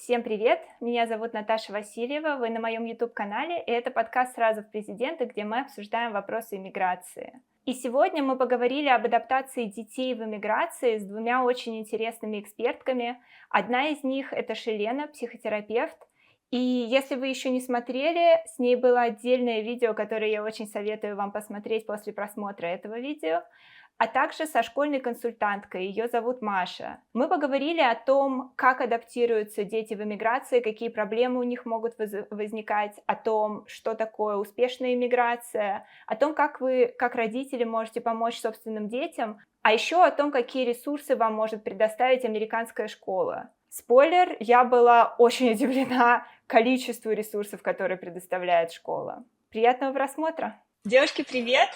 Всем привет! Меня зовут Наташа Васильева, вы на моем YouTube-канале, и это подкаст «Сразу в президенты», где мы обсуждаем вопросы иммиграции. И сегодня мы поговорили об адаптации детей в иммиграции с двумя очень интересными экспертками. Одна из них — это Шелена, психотерапевт. И если вы еще не смотрели, с ней было отдельное видео, которое я очень советую вам посмотреть после просмотра этого видео, а также со школьной консультанткой, ее зовут Маша. Мы поговорили о том, как адаптируются дети в эмиграции, какие проблемы у них могут возникать, о том, что такое успешная иммиграция, о том, как вы, как родители, можете помочь собственным детям, а еще о том, какие ресурсы вам может предоставить американская школа. Спойлер, я была очень удивлена количеству ресурсов, которые предоставляет школа. Приятного просмотра! Девушки, привет!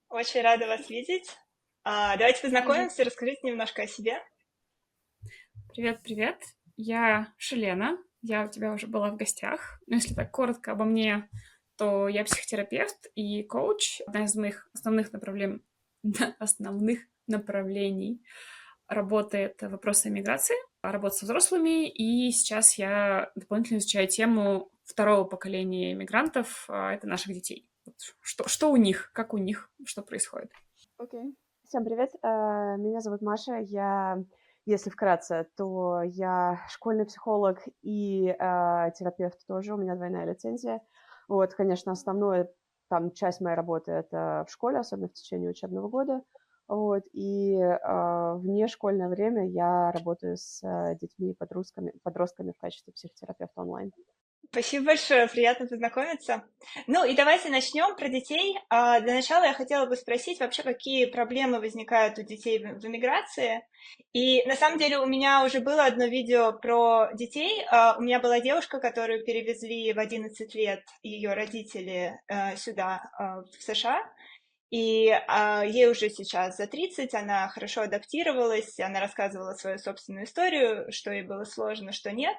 Очень рада вас видеть. Давайте Привет. познакомимся, расскажите немножко о себе. Привет. Я Шелена. Я у тебя уже была в гостях. Но если так коротко обо мне, то я психотерапевт и коуч. Одна из моих основных направлений работы — это вопросы миграции, работа со взрослыми. И сейчас я дополнительно изучаю тему второго поколения мигрантов. Это наших детей. Вот что у них, как у них, что происходит. Окей. Всем привет. Меня зовут Маша. Если вкратце, то я школьный психолог и терапевт тоже. У меня двойная лицензия. Вот, конечно, основная часть моей работы — это в школе, особенно в течение учебного года. Вот, и в нешкольное время я работаю с детьми и подростками в качестве психотерапевта онлайн. Спасибо большое, приятно познакомиться. Ну и давайте начнем про детей. Для начала я хотела бы спросить вообще, какие проблемы возникают у детей в эмиграции. И на самом деле у меня уже было одно видео про детей. У меня была девушка, которую перевезли в 11 лет ее родители сюда, в США. И ей уже сейчас за 30, она хорошо адаптировалась, она рассказывала свою собственную историю, что ей было сложно, что нет.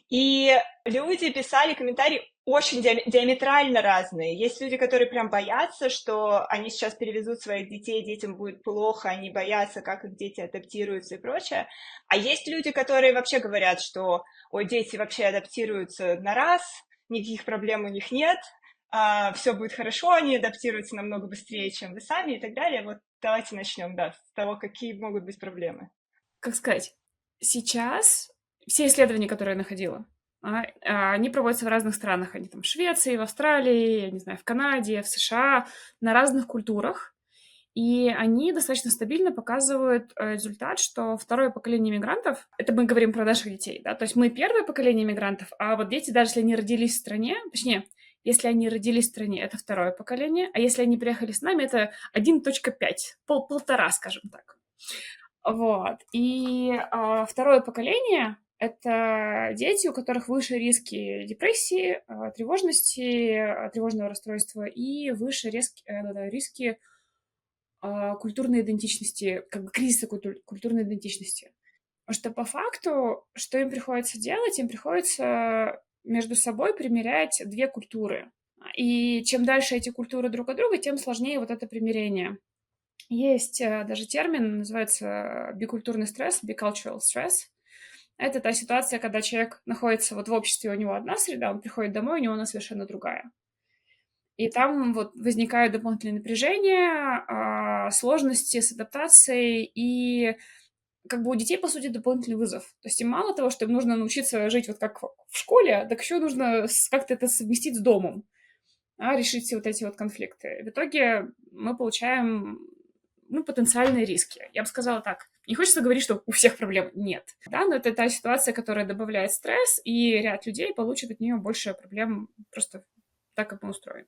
И люди писали комментарии очень диаметрально разные. Есть люди, которые прям боятся, что они сейчас перевезут своих детей, детям будет плохо, они боятся, как их дети адаптируются и прочее. А есть люди, которые вообще говорят, что ой, дети вообще адаптируются на раз, никаких проблем у них нет, все будет хорошо, они адаптируются намного быстрее, чем вы сами и так далее. Вот давайте начнем, да, с того, какие могут быть проблемы. Как сказать, сейчас все исследования, которые я находила, они проводятся в разных странах. Они там в Швеции, в Австралии, я не знаю, в Канаде, в США, на разных культурах. И они достаточно стабильно показывают результат, что второе поколение мигрантов, это мы говорим про наших детей, да, то есть мы первое поколение мигрантов, а вот дети, даже если они родились в стране, точнее, если они родились в стране, это второе поколение, а если они приехали с нами, это 1.5, полтора, скажем так. Вот. И второе поколение — это дети, у которых выше риски депрессии, тревожности, тревожного расстройства и выше риски культурной идентичности, как бы кризиса культурной идентичности. Потому что по факту, что им приходится делать, им приходится между собой примерять две культуры. И чем дальше эти культуры друг от друга, тем сложнее вот это примирение. Есть даже термин, называется бикультурный стресс, bicultural stress. Это та ситуация, когда человек находится вот в обществе, у него одна среда, он приходит домой, у него она совершенно другая. И там вот возникают дополнительные напряжения, сложности с адаптацией, и как бы у детей, по сути, дополнительный вызов. То есть им мало того, что им нужно научиться жить вот как в школе, так еще нужно как-то это совместить с домом, решить все вот эти вот конфликты. В итоге мы получаем потенциальные риски. Я бы сказала так. Не хочется говорить, что у всех проблем нет. Да, но это та ситуация, которая добавляет стресс, и ряд людей получит от нее больше проблем просто так, как мы устроены.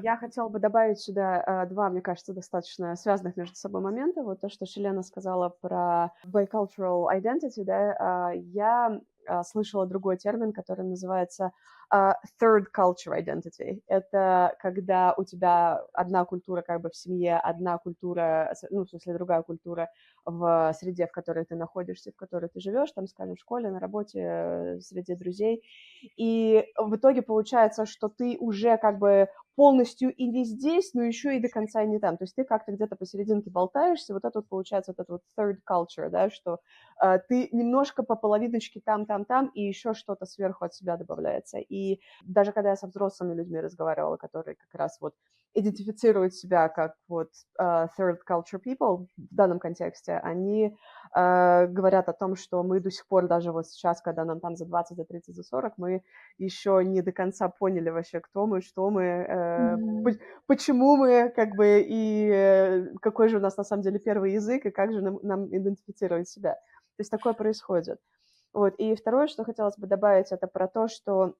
Я хотела бы добавить сюда два, мне кажется, достаточно связанных между собой момента. Вот то, что Шелена сказала про bicultural identity, да, я слышала другой термин, который называется third culture identity. Это когда у тебя одна культура как бы в семье, одна культура, ну, в смысле, другая культура в среде, в которой ты находишься, в которой ты живешь, там, скажем, в школе, на работе, среди друзей. И в итоге получается, что ты уже как бы полностью и не здесь, но еще и до конца не там. То есть ты как-то где-то посерединке болтаешься, вот это вот получается вот это вот third culture, да, что ты немножко по половиночке там, и еще что-то сверху от себя добавляется. И даже когда я со взрослыми людьми разговаривала, которые как раз вот идентифицируют себя как вот third culture people в данном контексте, они говорят о том, что мы до сих пор даже вот сейчас, когда нам там за 20, за 30, за 40, мы еще не до конца поняли вообще, кто мы, что мы, почему мы, как бы, и какой же у нас на самом деле первый язык, и как же нам идентифицировать себя. То есть такое происходит. Вот. И второе, что хотелось бы добавить, это про то, что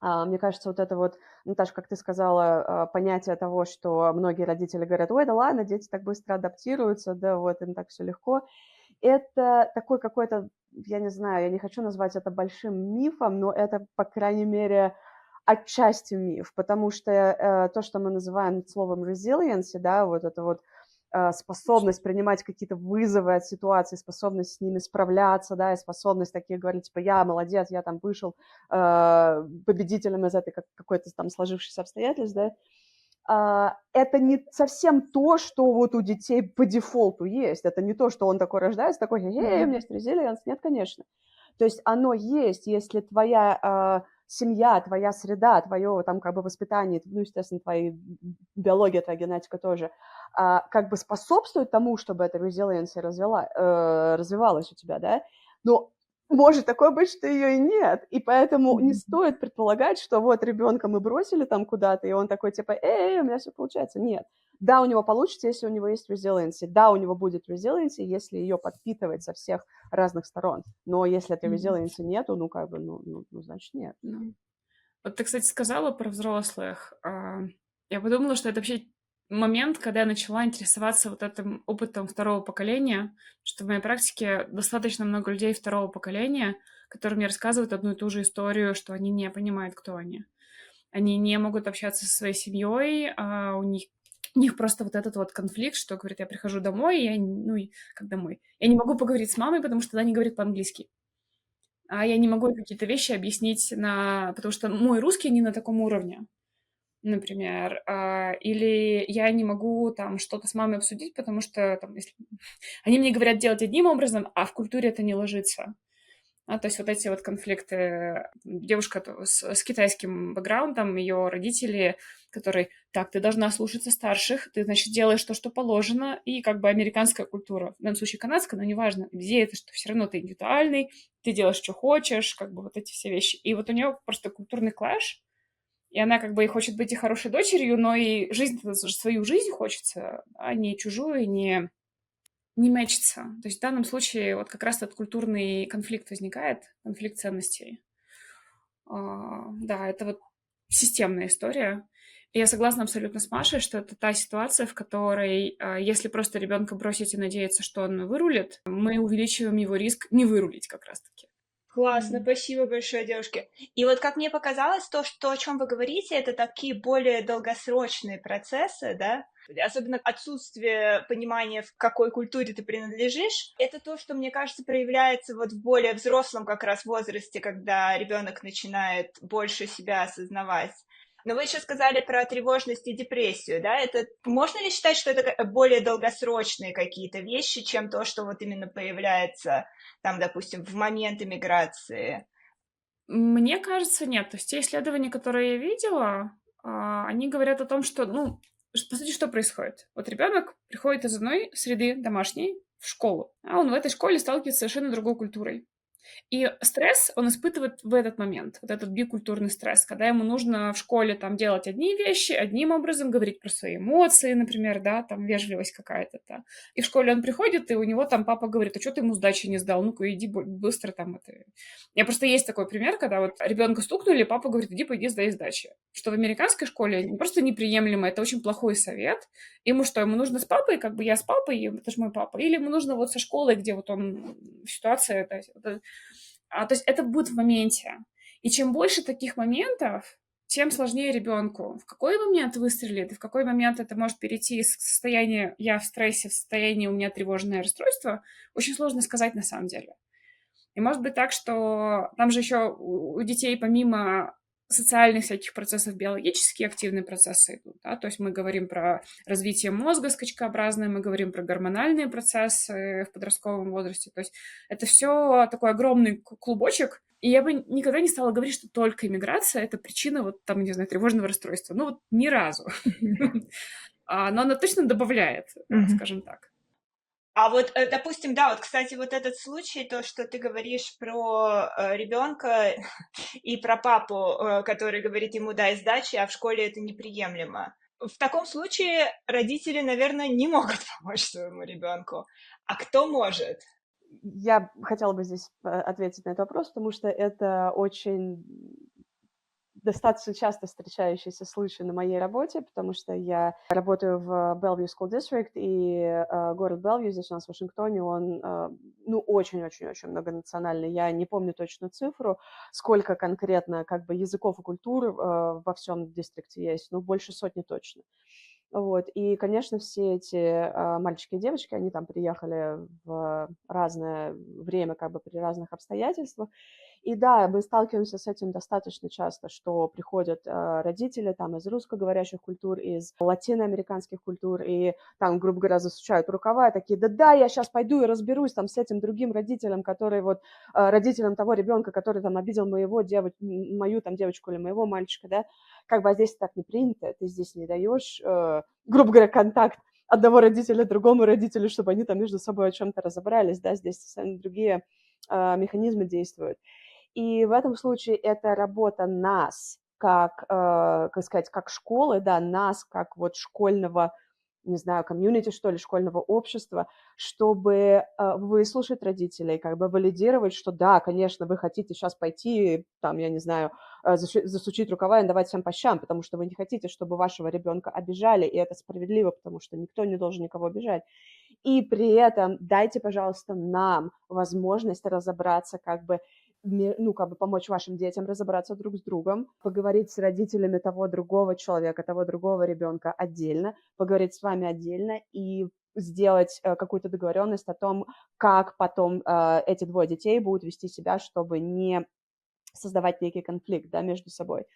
мне кажется, вот это вот, Наташа, как ты сказала, понятие того, что многие родители говорят, ой, да ладно, дети так быстро адаптируются, да, вот, им так все легко. Это такой какой-то, я не знаю, я не хочу назвать это большим мифом, но это, по крайней мере, отчасти миф, потому что то, что мы называем словом resilience, да, вот это вот способность принимать какие-то вызовы от ситуации, способность с ними справляться, да, и способность такие говорить, типа, я молодец, я там вышел победителем из этой какой-то там сложившейся обстоятельств, да, это не совсем то, что вот у детей по дефолту есть, это не то, что он такой рождается, такой, у меня есть резилиенс, нет, конечно. То есть оно есть, если твоя семья, твоя среда, твое там как бы воспитание, ну, естественно, твоя биология, твоя генетика тоже, как бы способствует тому, чтобы эта резилиенция развивалась у тебя, да, но может такое быть, что ее и нет, и поэтому не стоит предполагать, что вот ребенка мы бросили там куда-то, и он такой типа, у меня все получается. Нет. Да, у него получится, если у него есть resiliency. Да, у него будет resiliency, если ее подпитывать со всех разных сторон. Но если этой resiliency нету, ну, как бы, значит, нет. Вот ты, кстати, сказала про взрослых. Я подумала, что это вообще момент, когда я начала интересоваться вот этим опытом второго поколения, что в моей практике достаточно много людей второго поколения, которые мне рассказывают одну и ту же историю, что они не понимают, кто они. Они не могут общаться со своей семьей, у них просто вот этот вот конфликт, что, говорит, я прихожу домой, как домой? Я не могу поговорить с мамой, потому что она не говорит по-английски. А я не могу какие-то вещи объяснить, потому что мой русский не на таком уровне, например. Или я не могу там что-то с мамой обсудить, потому что там, если... они мне говорят делать одним образом, а в культуре это не ложится. То есть вот эти вот конфликты. Девушка с китайским бэкграундом, ее родители, которые, так, ты должна слушаться старших, ты, значит, делаешь то, что положено, и как бы американская культура, в данном случае канадская, но неважно, где это, что все равно ты индивидуальный, ты делаешь, что хочешь, как бы вот эти все вещи. И вот у нее просто культурный клэш, и она как бы и хочет быть и хорошей дочерью, но и свою жизнь хочется, а не чужую, не мэчится. То есть в данном случае вот как раз этот культурный конфликт возникает, конфликт ценностей. Да, это вот системная история. И я согласна абсолютно с Машей, что это та ситуация, в которой, если просто ребенка бросить и надеяться, что он вырулит, мы увеличиваем его риск не вырулить как раз-таки. Классно, спасибо большое, девушки. И вот как мне показалось, то, о чем вы говорите, это такие более долгосрочные процессы, да, особенно отсутствие понимания, в какой культуре ты принадлежишь, это то, что, мне кажется, проявляется вот в более взрослом как раз возрасте, когда ребенок начинает больше себя осознавать. Но вы еще сказали про тревожность и депрессию, да? Это можно ли считать, что это более долгосрочные какие-то вещи, чем то, что вот именно появляется там, допустим, в момент иммиграции? Мне кажется, нет. То есть те исследования, которые я видела, они говорят о том, что, по сути, что происходит? Вот ребенок приходит из одной среды домашней в школу, а он в этой школе сталкивается с совершенно другой культурой. И стресс он испытывает в этот момент, вот этот бикультурный стресс, когда ему нужно в школе там делать одни вещи, одним образом говорить про свои эмоции, например, да, там вежливость какая-то, да. И в школе он приходит, и у него там папа говорит, а что ты ему сдачи не сдал? Ну-ка, иди быстро там это... Я просто есть такой пример, когда вот ребенка стукнули, папа говорит, пойди сдай сдачи. Что в американской школе просто неприемлемо, это очень плохой совет. Ему что, ему нужно с папой, как бы я с папой, это же мой папа, или ему нужно вот со школой, где вот он, ситуация, то есть это будет в моменте. И чем больше таких моментов, тем сложнее ребенку. В какой момент выстрелит, и в какой момент это может перейти из состояния «я в стрессе» в состояние «у меня тревожное расстройство», очень сложно сказать на самом деле. И может быть так, что там же еще у детей помимо социальных всяких процессов, биологические активные процессы идут, да, то есть мы говорим про развитие мозга скачкообразное, мы говорим про гормональные процессы в подростковом возрасте, то есть это все такой огромный клубочек, и я бы никогда не стала говорить, что только иммиграция — это причина вот там, не знаю, тревожного расстройства, ну вот ни разу, но она точно добавляет, скажем так. А вот, допустим, да, вот, кстати, вот этот случай, то, что ты говоришь про ребенка и про папу, который говорит ему дай сдачи, а в школе это неприемлемо. В таком случае родители, наверное, не могут помочь своему ребенку. А кто может? Я хотела бы здесь ответить на этот вопрос, потому что это очень достаточно часто встречающийся случай на моей работе, потому что я работаю в Bellevue School District, и город Белвью здесь у нас в Вашингтоне, он, ну, очень-очень-очень многонациональный. Я не помню точную цифру, сколько конкретно как бы языков и культур во всем дистрикте есть, но больше сотни точно. Вот. И, конечно, все эти мальчики и девочки, они там приехали в разное время, как бы при разных обстоятельствах. И да, мы сталкиваемся с этим достаточно часто, что приходят родители там из русскоговорящих культур, из латиноамериканских культур, и там, грубо говоря, засучают рукава, и такие, да, я сейчас пойду и разберусь там с этим другим родителем, который вот, родителем того ребенка, который там обидел мою там девочку или моего мальчика, да, как бы, а здесь так не принято, ты здесь не даешь, грубо говоря, контакт одного родителя другому родителю, чтобы они там между собой о чем-то разобрались, да, здесь совсем другие механизмы действуют. И в этом случае это работа нас, как сказать, как школы, да, нас, как вот школьного, не знаю, комьюнити, что ли, школьного общества, чтобы выслушать родителей, как бы валидировать, что да, конечно, вы хотите сейчас пойти, там, я не знаю, засучить рукава и давать всем по щам, потому что вы не хотите, чтобы вашего ребенка обижали, и это справедливо, потому что никто не должен никого обижать. И при этом дайте, пожалуйста, нам возможность разобраться, как бы, ну, как бы помочь вашим детям разобраться друг с другом, поговорить с родителями того другого человека, того другого ребенка отдельно, поговорить с вами отдельно и сделать какую-то договоренность о том, как потом эти двое детей будут вести себя, чтобы не создавать некий конфликт, да, между собой.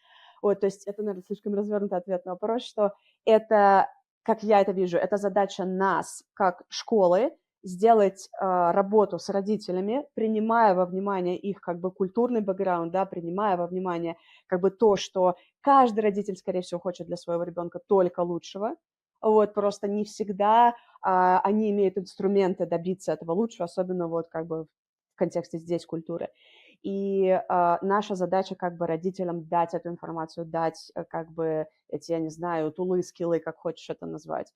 Вот, то есть это, наверное, слишком развернутый ответ на вопрос, что это, как я это вижу, это задача нас, как школы, сделать работу с родителями, принимая во внимание их как бы культурный бэкграунд, да, принимая во внимание как бы то, что каждый родитель, скорее всего, хочет для своего ребенка только лучшего. Вот, просто не всегда они имеют инструменты добиться этого лучшего, особенно вот как бы в контексте здесь культуры. И наша задача как бы родителям дать эту информацию, дать как бы эти, я не знаю, тулы, скиллы, как хочешь это назвать.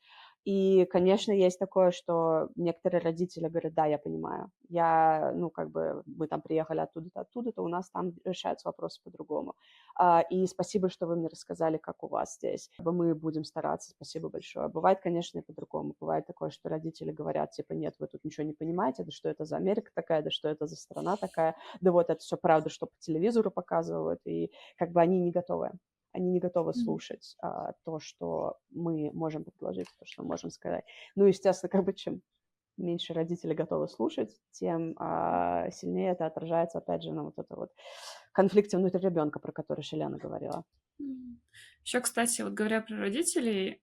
И, конечно, есть такое, что некоторые родители говорят, да, я понимаю, ну, как бы мы там приехали оттуда-то, оттуда-то, у нас там решаются вопросы по-другому. И спасибо, что вы мне рассказали, как у вас здесь. Мы будем стараться, спасибо большое. Бывает, конечно, и по-другому. Бывает такое, что родители говорят, типа, нет, вы тут ничего не понимаете, да что это за Америка такая, да что это за страна такая, да вот это все правда, что по телевизору показывают, и как бы они не готовы. Они не готовы слушать то, что мы можем предложить, то, что мы можем сказать. Ну, естественно, как бы чем меньше родители готовы слушать, тем сильнее это отражается, опять же, на вот это вот конфликте внутри ребенка, про который Шелена говорила. Еще, кстати, вот говоря про родителей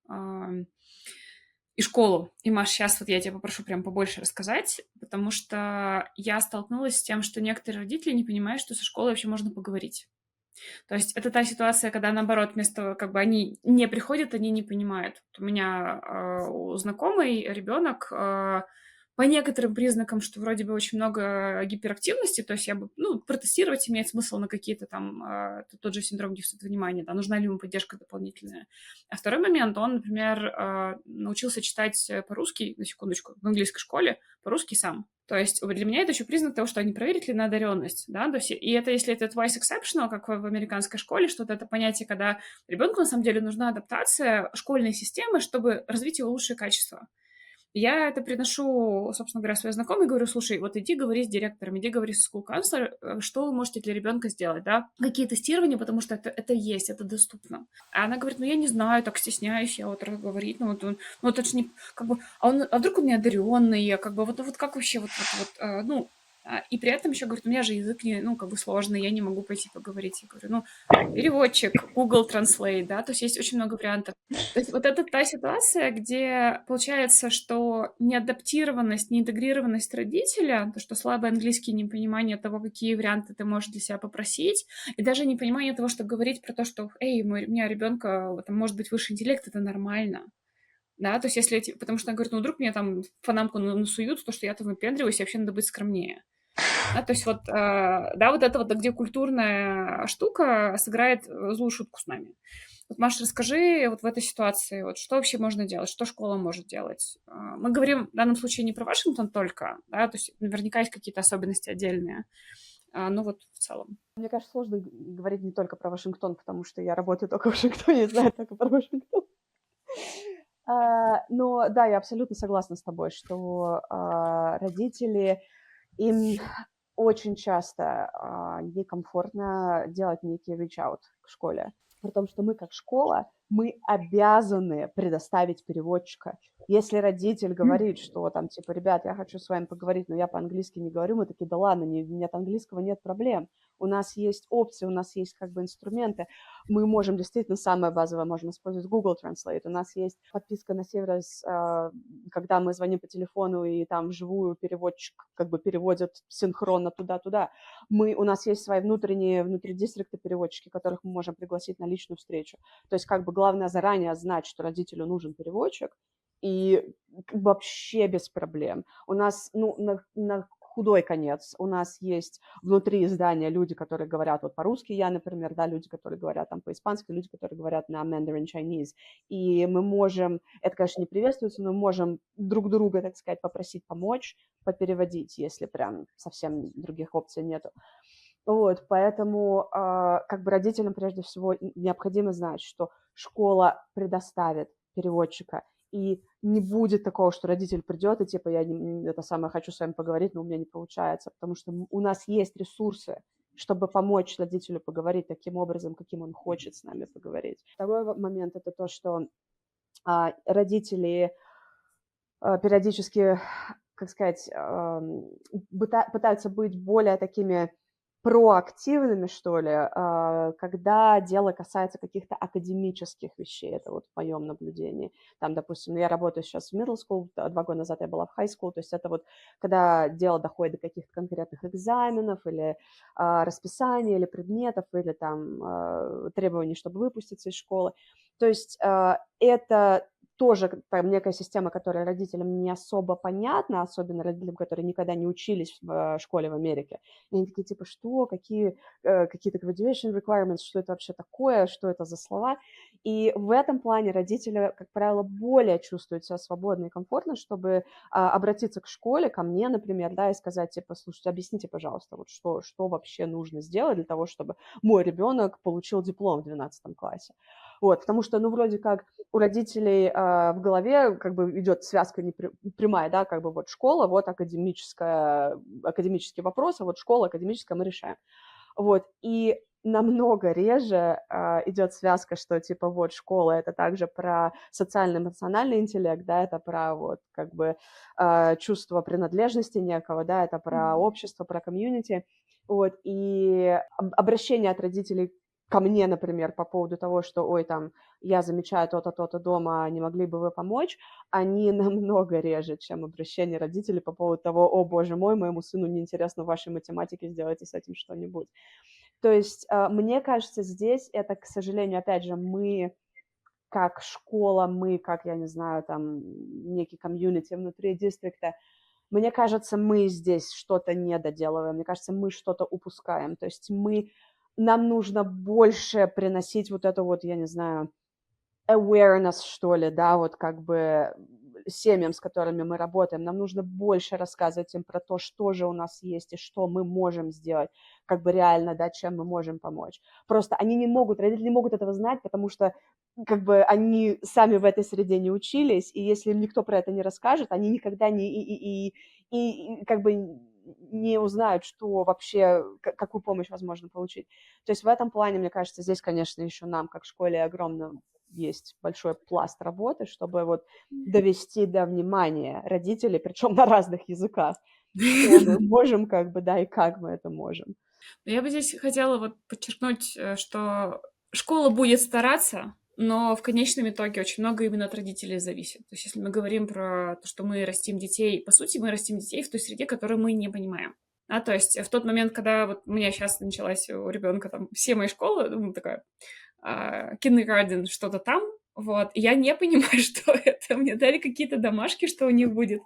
и школу, и, Маш, сейчас вот я тебя попрошу прям побольше рассказать, потому что я столкнулась с тем, что некоторые родители не понимают, что со школой вообще можно поговорить. То есть это та ситуация, когда, наоборот, вместо того, как бы они не приходят, они не понимают. У меня у знакомый ребенок по некоторым признакам, что вроде бы очень много гиперактивности, то есть я бы, ну, протестировать имеет смысл на какие-то там, тот же синдром дефицита внимания, да, нужна ли ему поддержка дополнительная. А второй момент, он, например, научился читать по-русски, на секундочку, в английской школе, по-русски сам. То есть для меня это еще признак того, что они проверят ли на одаренность, да, то есть, и это если это twice exceptional, как в американской школе, что-то это понятие, когда ребенку на самом деле нужна адаптация школьной системы, чтобы развить его лучшие качества. Я это приношу, собственно говоря, своей знакомой, говорю, слушай, вот иди говори с директором, иди говори со school counselor, что вы можете для ребенка сделать, да, какие тестирования, потому что это есть, это доступно. А она говорит, ну я не знаю, так стесняюсь я вот говорить, ну это же не, как бы, а вдруг он не одаренный, как бы, вот как вообще, ну, И при этом еще говорит, у меня же язык не, ну, как бы сложный, я не могу пойти поговорить. Я говорю, ну, переводчик, Google Translate, да, то есть есть очень много вариантов. То есть вот это та ситуация, где получается, что неадаптированность, неинтегрированность родителя, то, что слабый английский, непонимание того, какие варианты ты можешь для себя попросить, и даже непонимание того, что говорить про то, что, эй, у меня ребенка там, может быть выше интеллект, это нормально. Да, то есть если, потому что она говорит, ну, вдруг мне там фанамку насуют, то, что я там выпендриваюсь, и вообще надо быть скромнее. Да, то есть вот, да, вот это вот, где культурная штука сыграет злую шутку с нами. Вот, Маша, расскажи вот в этой ситуации, вот что вообще можно делать, что школа может делать? Мы говорим в данном случае не про Вашингтон только, да, то есть наверняка есть какие-то особенности отдельные, но вот в целом. Мне кажется, сложно говорить не только про Вашингтон, потому что я работаю только в Вашингтоне и знаю только про Вашингтон. Но да, я абсолютно согласна с тобой, что родители, им очень часто некомфортно делать некий reach-out к школе. При том, что мы как школа, мы обязаны предоставить переводчика. Если родитель говорит, что там, типа, ребят, я хочу с вами поговорить, но я по-английски не говорю, мы такие, да ладно, нет английского, нет проблем. У нас есть опции, у нас есть как бы инструменты. Мы можем действительно, самое базовое, можем использовать Google Translate. У нас есть подписка на сервис, когда мы звоним по телефону, и там вживую переводчик как бы переводит синхронно туда-туда. У нас есть свои внутридистрикты переводчики, которых мы можем пригласить на личную встречу. То есть как бы главное заранее знать, что родителю нужен переводчик, и вообще без проблем. У нас, ну, на худой конец, у нас есть внутри здания люди, которые говорят вот по-русски, я, например, да, люди, которые говорят там по-испански, люди, которые говорят на Mandarin Chinese, и мы можем, это, конечно, не приветствуется, но мы можем друг друга, так сказать, попросить помочь, попереводить, если прям совсем других опций нету. Вот, поэтому как бы родителям прежде всего необходимо знать, что школа предоставит переводчика, и не будет такого, что родитель придет и типа я это самое хочу с вами поговорить, но у меня не получается, потому что у нас есть ресурсы, чтобы помочь родителю поговорить таким образом, каким он хочет с нами поговорить. Второй момент – это то, что родители периодически, как сказать, пытаются быть более такими проактивными, что ли, когда дело касается каких-то академических вещей. Это вот в моем наблюдении. Там, допустим, я работаю сейчас в middle school, 2 года назад я была в high school, то есть это вот когда дело доходит до каких-то конкретных экзаменов или расписания, или предметов, или там требований, чтобы выпуститься из школы. То есть это тоже некая система, которая родителям не особо понятна, особенно родителям, которые никогда не учились в школе в Америке. И они такие, типа, что, какие-то graduation requirements, что это вообще такое, что это за слова. И в этом плане родители, как правило, более чувствуют себя свободно и комфортно, чтобы обратиться к школе, ко мне, например, да, и сказать, типа, слушайте, объясните, пожалуйста, вот что вообще нужно сделать для того, чтобы мой ребенок получил диплом в 12 классе. Вот, потому что, ну, вроде как у родителей в голове как бы идет связка прямая, да, как бы вот школа, вот академические вопросы, вот школа академическая мы решаем. Вот, и намного реже идет связка, что типа вот школа это также про социально-эмоциональный интеллект, да, это про вот как бы чувство принадлежности некого, да, это про общество, про комьюнити, вот, и обращение от родителей ко мне, например, по поводу того, что, ой, там, я замечаю то-то, то-то дома, не могли бы вы помочь, они намного реже, чем обращение родителей по поводу того, о, боже мой, моему сыну неинтересно в вашей математике, сделайте с этим что-нибудь. То есть, мне кажется, здесь это, к сожалению, опять же, мы как школа, мы как, я не знаю, там, некий комьюнити внутри дистрикта, мне кажется, мы здесь что-то не доделываем, мне кажется, мы что-то упускаем, то есть нам нужно больше приносить вот это вот, я не знаю, awareness, что ли, да, вот как бы семьям, с которыми мы работаем, нам нужно больше рассказывать им про то, что же у нас есть и что мы можем сделать, как бы реально, да, чем мы можем помочь. Просто родители не могут этого знать, потому что как бы они сами в этой среде не учились, и если им никто про это не расскажет, они никогда не как бы не узнают, что вообще, какую помощь возможно получить. То есть в этом плане, мне кажется, здесь, конечно, еще нам, как школе, огромно есть большой пласт работы, чтобы вот довести до внимания родителей, причем на разных языках, что мы можем, как бы, да, и как мы это можем. Но я бы здесь хотела вот подчеркнуть, что школа будет стараться, но в конечном итоге очень много именно от родителей зависит. То есть если мы говорим про то, что мы растим детей, по сути, мы растим детей в той среде, которую мы не понимаем. То есть в тот момент, когда вот у меня сейчас началась у ребенка там все мои школы, ну, такая kindergarten, что-то там, вот, и я не понимаю, что это. Мне дали какие-то домашки, что у них будет.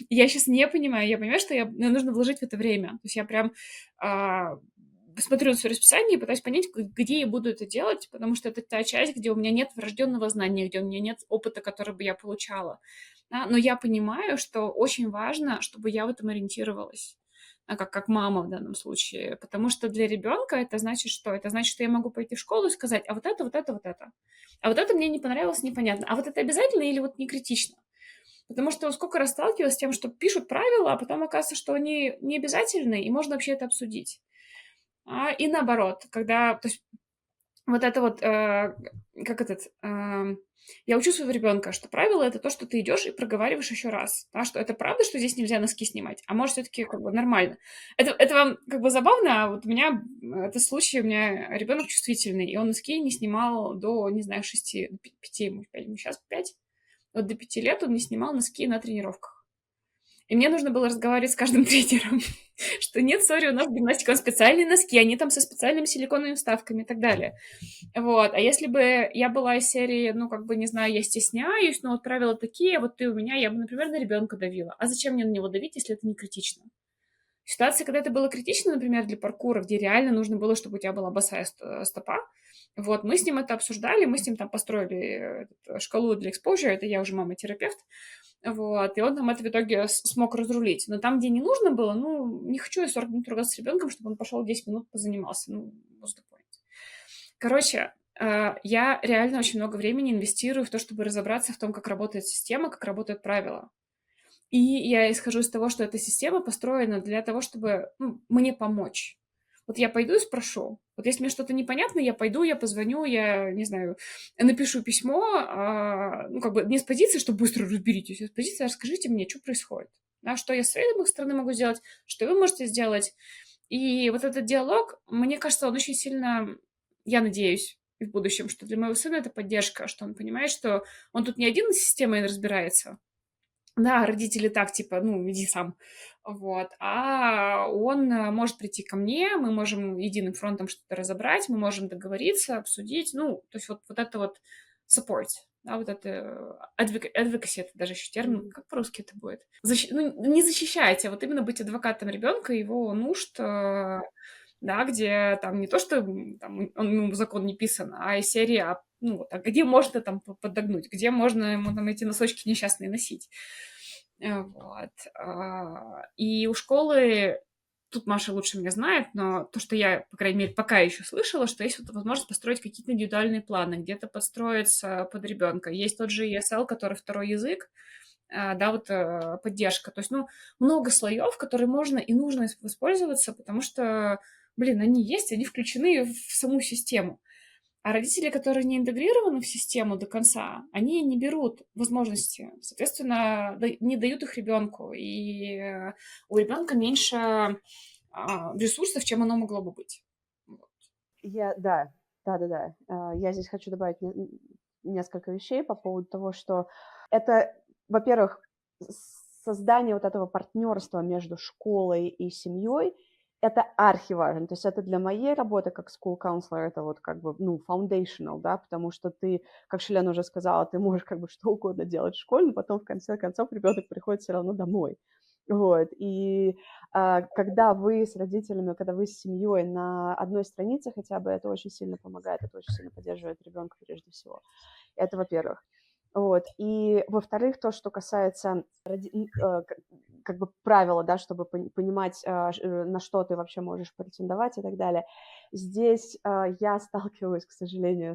Я сейчас не понимаю. Я понимаю, что мне нужно вложить в это время. То есть я прям смотрю на свое расписание и пытаюсь понять, где я буду это делать, потому что это та часть, где у меня нет врожденного знания, где у меня нет опыта, который бы я получала. Да? Но я понимаю, что очень важно, чтобы я в этом ориентировалась. Как мама в данном случае. Потому что для ребенка это значит что? Это значит, что я могу пойти в школу и сказать, а вот это, вот это, вот это. А вот это мне не понравилось, непонятно. А вот это обязательно или вот не критично? Потому что сколько раз сталкивалась с тем, что пишут правила, а потом оказывается, что они не обязательны, и можно вообще это обсудить. И наоборот, когда, то есть вот это вот, я учу своего ребенка, что правило это то, что ты идешь и проговариваешь еще раз, да, что это правда, что здесь нельзя носки снимать, а может все-таки как бы нормально. Это вам как бы забавно, а вот у меня это случай, у меня ребенок чувствительный, и он носки не снимал до, не знаю, 6, 5, ему сейчас 5, вот до 5 лет он не снимал носки на тренировках. И мне нужно было разговаривать с каждым тренером, что нет, сори, у нас гимнастика, у нас специальные носки, они там со специальными силиконовыми вставками и так далее. Вот, а если бы я была из серии, ну, как бы, не знаю, я стесняюсь, но вот правила такие, вот ты у меня, я бы, например, на ребенка давила. А зачем мне на него давить, если это не критично? Ситуация, когда это было критично, например, для паркура, где реально нужно было, чтобы у тебя была босая стопа, вот, мы с ним это обсуждали, мы с ним там построили шкалу для exposure, это я уже мама-терапевт, вот, и он там это в итоге смог разрулить. Но там, где не нужно было, ну, не хочу я 40 минут ругаться с ребенком, чтобы он пошел 10 минут позанимался. Ну, what's the point? Короче, я реально очень много времени инвестирую в то, чтобы разобраться в том, как работает система, как работают правила. И я исхожу из того, что эта система построена для того, чтобы мне помочь. Вот я пойду и спрошу. Вот если мне что-то непонятно, я пойду, я позвоню, я, не знаю, напишу письмо, ну, как бы не с позиции, что быстро разберитесь, а с позиции расскажите мне, что происходит. Да, что я с своей стороны могу сделать, что вы можете сделать. И вот этот диалог, мне кажется, он очень сильно, я надеюсь, и в будущем, что для моего сына это поддержка, что он понимает, что он тут не один с системой разбирается, да, родители так, типа, ну, иди сам, вот, а он может прийти ко мне, мы можем единым фронтом что-то разобрать, мы можем договориться, обсудить, ну, то есть вот это вот support, да, вот это advocacy, это даже еще термин, как по-русски это будет? Ну, не защищать, а вот именно быть адвокатом ребенка, его нужд, да, где там не то, что там, закон не писан, а из серии, ну, вот, а где можно там подогнуть, где можно ему там эти носочки несчастные носить. Вот. И у школы, тут Маша лучше меня знает, но то, что я, по крайней мере, пока еще слышала, что есть вот возможность построить какие-то индивидуальные планы, где-то подстроиться под ребенка. Есть тот же ESL, который второй язык, да, вот поддержка. То есть, ну, много слоев, которые можно и нужно воспользоваться, потому что, блин, они есть, они включены в саму систему. А родители, которые не интегрированы в систему до конца, они не берут возможности, соответственно, не дают их ребенку. И у ребенка меньше ресурсов, чем оно могло бы быть. Да. Я здесь хочу добавить несколько вещей по поводу того, что это, во-первых, создание вот этого партнерства между школой и семьей, это архиважно. То есть это для моей работы как school counselor, это вот как бы, ну, foundational, да, потому что ты, как Шелена уже сказала, ты можешь как бы что угодно делать в школе, но потом в конце концов ребенок приходит все равно домой. Вот, и когда вы с родителями, когда вы с семьей на одной странице хотя бы, это очень сильно помогает, это очень сильно поддерживает ребенка прежде всего. Это во-первых. Вот. И, во-вторых, то, что касается как бы правила, да, чтобы понимать, на что ты вообще можешь претендовать и так далее. Здесь я сталкиваюсь, к сожалению,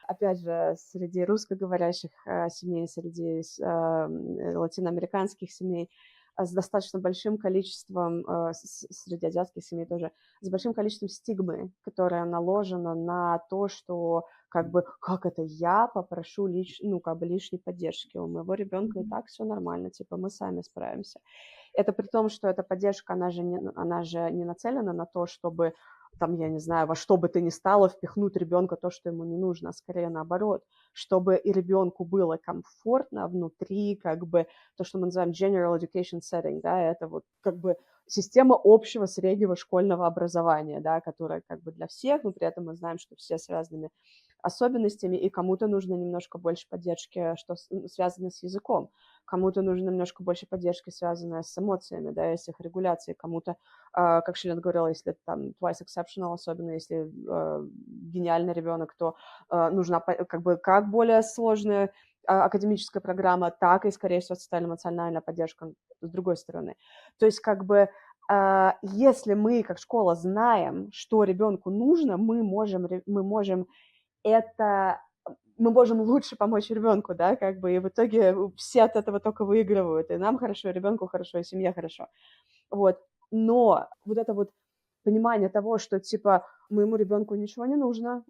опять же, среди русскоговорящих семей, среди латиноамериканских семей, с достаточно большим количеством, среди азиатских семей тоже, с большим количеством стигмы, которая наложена на то, что как бы, как это я попрошу лишней поддержки у моего ребенка, и так все нормально, типа мы сами справимся. Это при том, что эта поддержка, она же не нацелена на то, чтобы, там, я не знаю, во что бы то ни стало впихнуть ребенка то, что ему не нужно, а скорее наоборот, чтобы и ребенку было комфортно внутри, как бы, то, что мы называем general education setting, да, это вот как бы система общего среднего школьного образования, да, которая как бы для всех, но при этом мы знаем, что все с разными особенностями, и кому-то нужно немножко больше поддержки, что связано с языком, кому-то нужно немножко больше поддержки, связанной с эмоциями, да, и с их регуляцией, кому-то, как Шилен говорила, если там twice exceptional, особенно если гениальный ребенок, то нужна как бы как более сложная академическая программа, так и, скорее всего, социально-эмоциональная поддержка с другой стороны. То есть как бы если мы, как школа, знаем, что ребенку нужно, мы можем это мы можем лучше помочь ребенку, да, как бы, и в итоге все от этого только выигрывают, и нам хорошо, и ребенку хорошо, и семье хорошо, вот, но вот это вот понимание того, что, типа, моему ребенку ничего не нужно,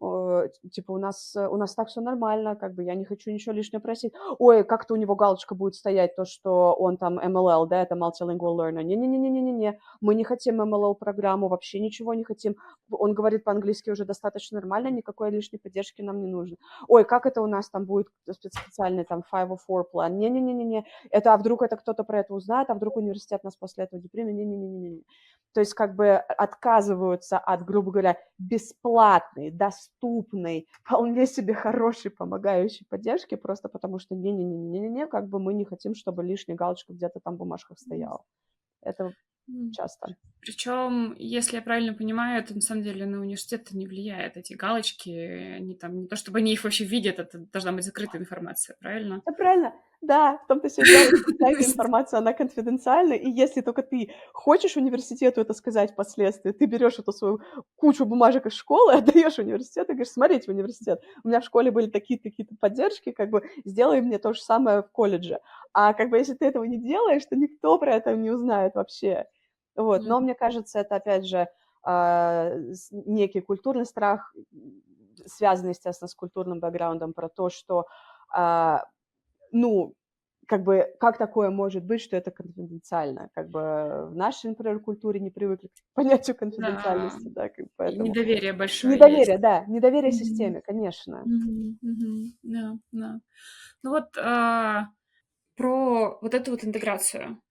типа, у нас так все нормально, как бы, я не хочу ничего лишнего просить, ой, как-то у него галочка будет стоять, то, что он там MLL, да, это Multilingual Learner, не-не-не-не-не-не, мы не хотим MLL-программу, вообще ничего не хотим, он говорит по-английски уже достаточно нормально, никакой лишней поддержки нам не нужно, ой, как это у нас там будет специальный там 504 план, не-не-не-не-не, это, а вдруг это кто-то про это узнает, а вдруг университет нас после этого депримирует, не-не-не-не-не. То есть как бы отказываются от, грубо говоря, бесплатной, доступной, вполне себе хорошей, помогающей поддержки, просто потому что не-не-не-не-не, как бы мы не хотим, чтобы лишняя галочка где-то там в бумажках стояла. Это часто. Причем, если я правильно понимаю, это на самом деле на университет не влияет. Эти галочки, они там не то чтобы они их вообще видят, это должна быть закрытая информация, правильно? Да, правильно. Да, в том-то все дело, что эта информация, она конфиденциальна, и если только ты хочешь университету это сказать впоследствии, ты берешь эту свою кучу бумажек из школы, отдаешь университету и говоришь, смотрите, университет, у меня в школе были такие-то поддержки, как бы сделай мне то же самое в колледже. А как бы если ты этого не делаешь, то никто про это не узнает вообще. Вот. Но мне кажется, это опять же некий культурный страх, связанный, естественно, с культурным бэкграундом, про то, что ну, как бы, как такое может быть, что это конфиденциально? Как бы в нашей, например, культуре не привыкли к понятию конфиденциальности, да, как бы поэтому... Недоверие большое Недоверие, есть. да, недоверие системе, конечно. Да, да. Ну вот про вот эту вот интеграцию,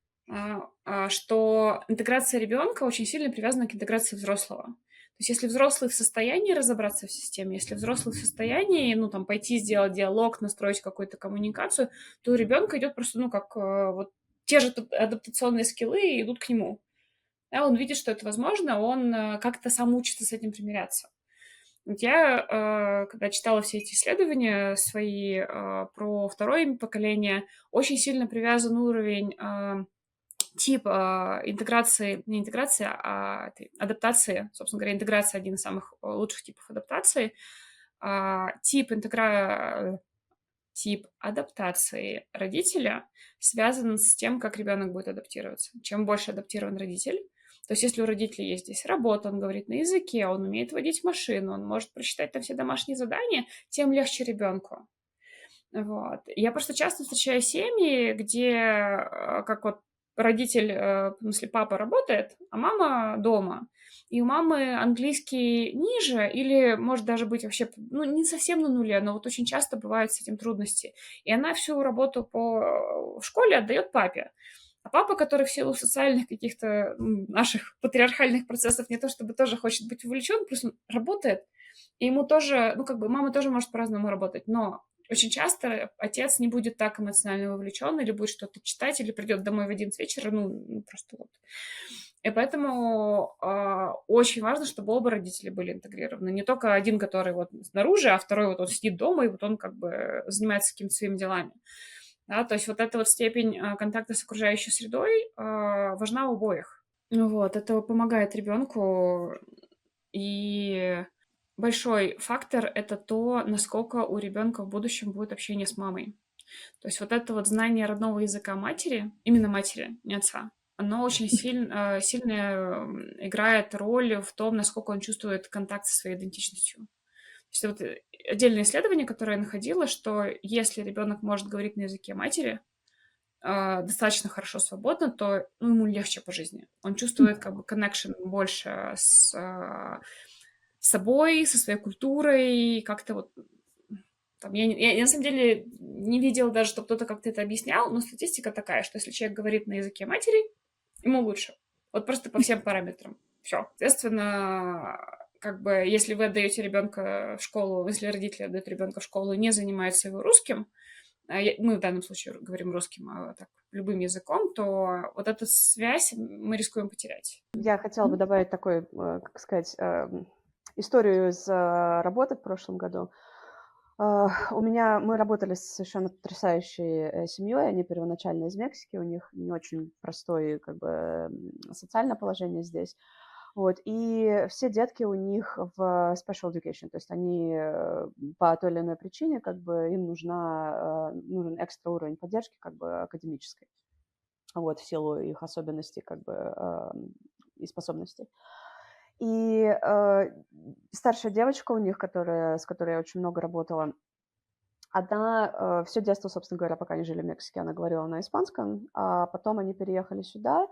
что интеграция ребенка очень сильно привязана к интеграции взрослого. То есть если взрослый в состоянии разобраться в системе, если взрослый в состоянии, ну, там, пойти сделать диалог, настроить какую-то коммуникацию, то у ребенка идет просто, ну, как вот те же адаптационные скиллы идут к нему. Да, он видит, что это возможно, он как-то сам учится с этим примиряться. Вот я, когда читала все эти исследования свои про второе поколение, очень сильно привязан уровень тип интеграции, не интеграции, а адаптации, собственно говоря, интеграция один из самых лучших типов адаптации, тип адаптации родителя связан с тем, как ребенок будет адаптироваться. Чем больше адаптирован родитель, то есть если у родителей есть здесь работа, он говорит на языке, он умеет водить машину, он может прочитать там все домашние задания, тем легче ребенку. Вот. Я просто часто встречаю семьи, где как вот родитель, в смысле папа работает, а мама дома. И у мамы английский ниже или может даже быть вообще, ну, не совсем на нуле, но вот очень часто бывают с этим трудности. И она всю работу в школе отдает папе. А папа, который в силу социальных каких-то наших патриархальных процессов не то чтобы тоже хочет быть вовлечен, просто он работает, и ему тоже, ну, как бы мама тоже может по-разному работать, но очень часто отец не будет так эмоционально вовлечен или будет что-то читать, или придет домой в 11 вечера, ну просто вот. И поэтому очень важно, чтобы оба родителя были интегрированы. Не только один, который вот снаружи, а второй вот он сидит дома, и вот он как бы занимается какими-то своими делами. Да, то есть вот эта вот степень контакта с окружающей средой важна у обоих. Вот, это помогает ребенку. И большой фактор — это то, насколько у ребенка в будущем будет общение с мамой. То есть вот это вот знание родного языка матери, именно матери, не отца, оно очень сильно играет роль в том, насколько он чувствует контакт со своей идентичностью. То есть вот отдельное исследование, которое я находила, что если ребенок может говорить на языке матери, достаточно хорошо свободно, то ему легче по жизни. Он чувствует как бы connection больше с собой, со своей культурой, как-то вот там, я на самом деле не видела даже, что кто-то как-то это объяснял, но статистика такая, что если человек говорит на языке матери, ему лучше. Вот просто по всем параметрам. Все. Соответственно, как бы, если вы отдаете ребенка в школу, если родители отдают ребенка в школу и не занимаются его русским, мы в данном случае говорим русским, а так, любым языком, то вот эту связь мы рискуем потерять. Я хотела бы добавить такой, как сказать, историю из работы в прошлом году. Мы работали с совершенно потрясающей семьей, они первоначально из Мексики, у них не очень простое как бы социальное положение здесь. Вот, и все детки у них в special education, то есть они по той или иной причине, как бы им нужен экстра уровень поддержки, как бы академической, вот, в силу их особенностей, как бы, и способностей. И старшая девочка у них, с которой я очень много работала, она все детство, собственно говоря, пока они жили в Мексике, она говорила на испанском, а потом они переехали сюда,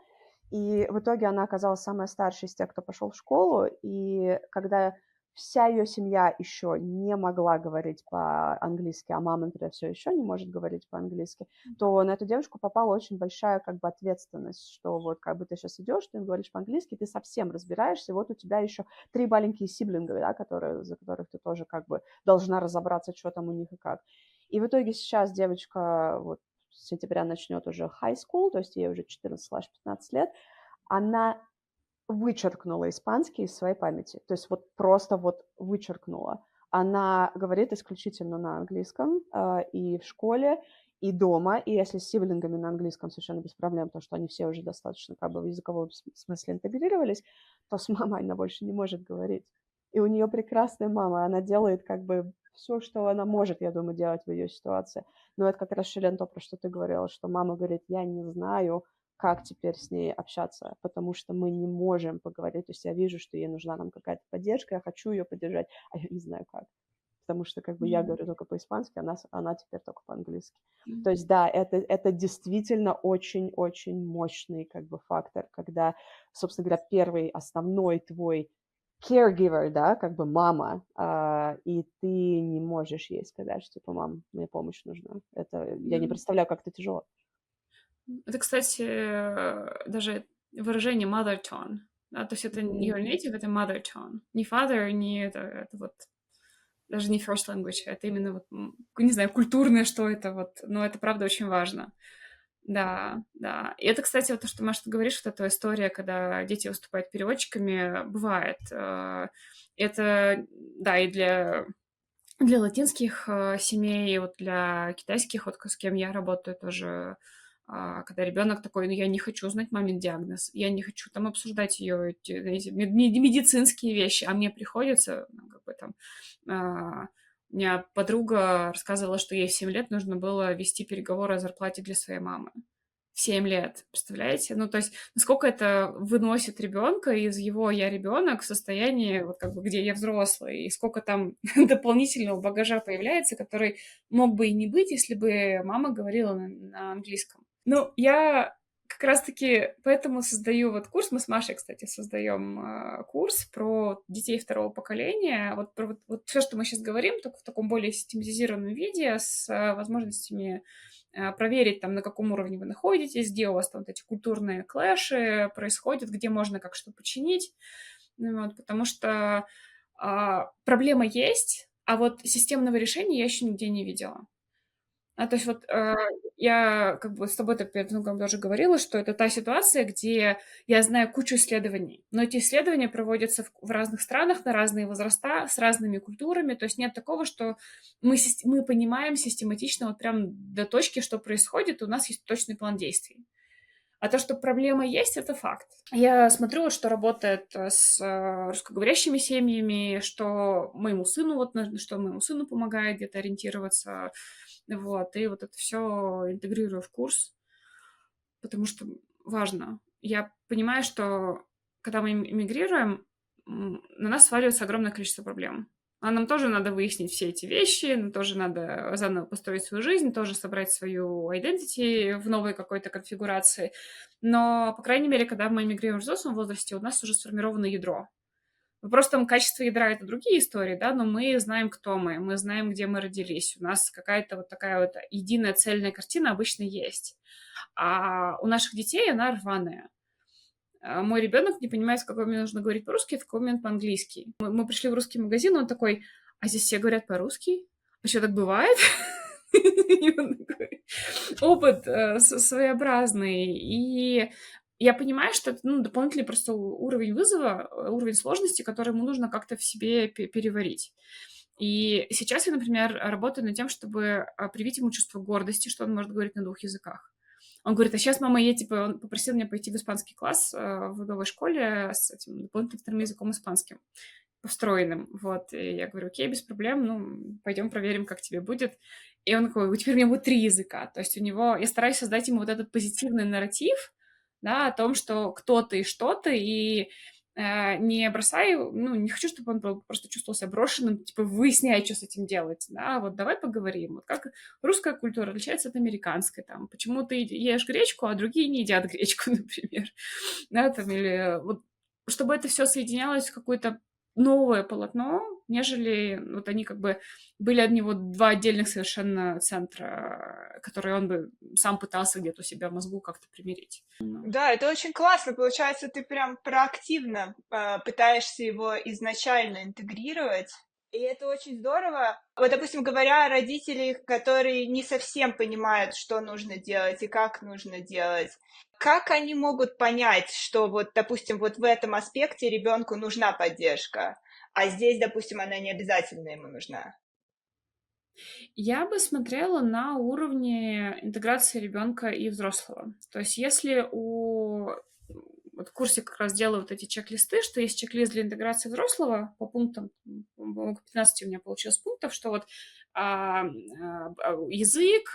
и в итоге она оказалась самая старшая из тех, кто пошел в школу, и когда вся ее семья еще не могла говорить по-английски, а мама, например, все еще не может говорить по-английски, то на эту девушку попала очень большая как бы ответственность, что вот как бы ты сейчас идешь, ты говоришь по-английски, ты совсем разбираешься, и вот у тебя еще 3 маленькие сиблинга, да, за которых ты тоже как бы должна разобраться, что там у них и как. И в итоге сейчас девочка вот с сентября начнет уже high school, то есть ей уже 14-15 лет, она вычеркнула испанский из своей памяти. То есть вот просто вот вычеркнула. Она говорит исключительно на английском и в школе, и дома, и если с сиблингами на английском совершенно без проблем, потому что они все уже достаточно как бы в языковом смысле интегрировались, то с мамой она больше не может говорить. И у нее прекрасная мама, она делает как бы все, что она может, я думаю, делать в ее ситуации. Но это как раз, Шилен, то, про что ты говорила, что мама говорит, я не знаю, как теперь с ней общаться, потому что мы не можем поговорить. То есть я вижу, что ей нужна нам какая-то поддержка, я хочу ее поддержать, а я не знаю как. Потому что как бы я говорю только по-испански, она теперь только по-английски. То есть да, это действительно очень-очень мощный как бы фактор, когда, собственно говоря, первый основной твой caregiver, да, как бы мама, и ты не можешь ей сказать, что типа, мам, мне помощь нужна. Я не представляю, как это тяжело. Это, кстати, даже выражение mother tongue. Да, то есть это не your native, это mother tongue. Не father, не это вот даже не first language, это именно вот, не знаю, культурное, что это вот, но это правда очень важно. Да, да. И это, кстати, вот то, что, Маша, ты говоришь, вот эта история, когда дети выступают переводчиками, бывает. Это, да, и для латинских семей, и вот для китайских, вот с кем я работаю тоже, когда ребенок такой, ну, я не хочу знать мамин диагноз, я не хочу там обсуждать ее эти медицинские вещи, а мне приходится, ну, как бы там, у меня подруга рассказывала, что ей в 7 лет нужно было вести переговоры о зарплате для своей мамы. В 7 лет, представляете? Ну, то есть, насколько это выносит ребенка из его «я ребенок» в состояние, вот как бы, где я взрослый, и сколько там дополнительного багажа появляется, который мог бы и не быть, если бы мама говорила на английском. Ну, я как раз-таки поэтому создаю вот курс, мы с Машей, кстати, создаем курс про детей второго поколения, вот про вот все, что мы сейчас говорим, только в таком более систематизированном виде, с возможностями проверить, там, на каком уровне вы находитесь, где у вас там вот эти культурные клэши происходят, где можно как что починить, вот, потому что проблема есть, а вот системного решения я еще нигде не видела. То есть вот я как бы с тобой-то перед многом даже говорила, что это та ситуация, где я знаю кучу исследований, но эти исследования проводятся в разных странах, на разные возраста, с разными культурами, то есть нет такого, что мы понимаем систематично вот прям до точки, что происходит, у нас есть точный план действий. А то, что проблема есть, это факт. Я смотрю, что работает с русскоговорящими семьями, что моему сыну помогает где-то ориентироваться. Вот, и вот это все интегрирую в курс, потому что важно. Я понимаю, что когда мы эмигрируем, на нас сваливается огромное количество проблем. А нам тоже надо выяснить все эти вещи, нам тоже надо заново построить свою жизнь, тоже собрать свою identity в новой какой-то конфигурации. Но, по крайней мере, когда мы эмигрируем в взрослом возрасте, у нас уже сформировано ядро. Просто там качество ядра — это другие истории, да, но мы знаем, кто мы знаем, где мы родились. У нас какая-то вот такая вот единая цельная картина обычно есть. А у наших детей она рваная. Мой ребенок не понимает, в какой момент нужно говорить по-русски, в какой момент по-английски. Мы пришли в русский магазин, он такой: а здесь все говорят по-русски? А что, так бывает? И он такой, опыт своеобразный. И я понимаю, что это дополнительный просто уровень вызова, уровень сложности, который ему нужно как-то в себе переварить. И сейчас я, например, работаю над тем, чтобы привить ему чувство гордости, что он может говорить на 2 языках. Он говорит: а сейчас, мама, он попросил меня пойти в испанский класс в новой школе с этим дополнительным вторым языком испанским, встроенным. Вот, и я говорю: окей, без проблем, пойдем проверим, как тебе будет. И он такой: теперь у меня будет 3 языка. То есть я стараюсь создать ему вот этот позитивный нарратив, да, о том, что кто ты и что ты, и не бросаю, не хочу, чтобы он просто чувствовал себя брошенным, типа, выясняй, что с этим делать, да, вот давай поговорим, вот как русская культура отличается от американской, там, почему ты ешь гречку, а другие не едят гречку, например, да, там, или вот, чтобы это все соединялось в какое-то новое полотно, нежели вот они как бы были от него 2 отдельных совершенно центра, которые он бы сам пытался где-то у себя в мозгу как-то примирить. Да, это очень классно. Получается, ты прям проактивно пытаешься его изначально интегрировать. И это очень здорово. Вот, допустим, говоря о родителях, которые не совсем понимают, что нужно делать и как нужно делать, как они могут понять, что вот, допустим, вот в этом аспекте ребенку нужна поддержка, а здесь, допустим, она не обязательно ему нужна? Я бы смотрела на уровне интеграции ребенка и взрослого. То есть если вот в курсе как раз делаю вот эти чек-листы, что есть чек-лист для интеграции взрослого по пунктам, по-моему, 15 у меня получилось пунктов, что вот язык,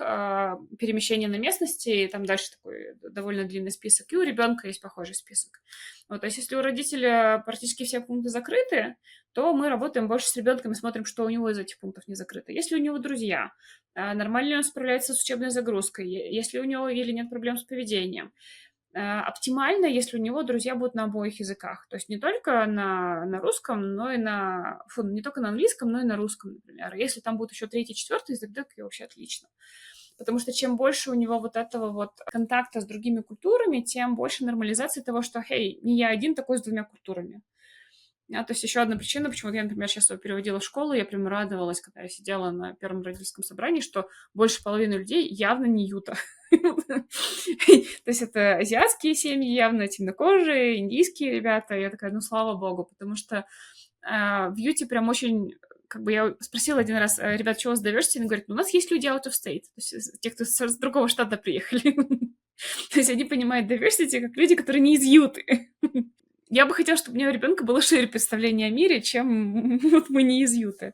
перемещение на местности, и там дальше такой довольно длинный список, и у ребенка есть похожий список. Вот, то есть если у родителя практически все пункты закрыты, то мы работаем больше с ребенком и смотрим, что у него из этих пунктов не закрыто. Если у него друзья, нормально ли он справляется с учебной загрузкой, если у него или нет проблем с поведением. Оптимально, если у него друзья будут на обоих языках. То есть не только на русском, но и не только на английском, но и на русском, например. Если там будет еще 3-й, 4-й язык, так и вообще отлично. Потому что чем больше у него вот этого вот контакта с другими культурами, тем больше нормализации того, что, хей, не я один такой с 2 культурами. То есть еще одна причина, почему я, например, сейчас его переводила в школу, я прям радовалась, когда я сидела на первом родительском собрании, что больше половины людей явно не юта. То есть это азиатские семьи явно, темнокожие, индийские ребята. Я такая, слава богу, потому что в Юте прям очень... Как бы я спросила один раз: ребят, чего вы сдаешься? Они говорят: у нас есть люди out of state, то есть те, кто с другого штата приехали. То есть они понимают diversity как люди, которые не из Юты. Я бы хотела, чтобы у меня у ребенка было шире представление о мире, чем вот мы не из Юты.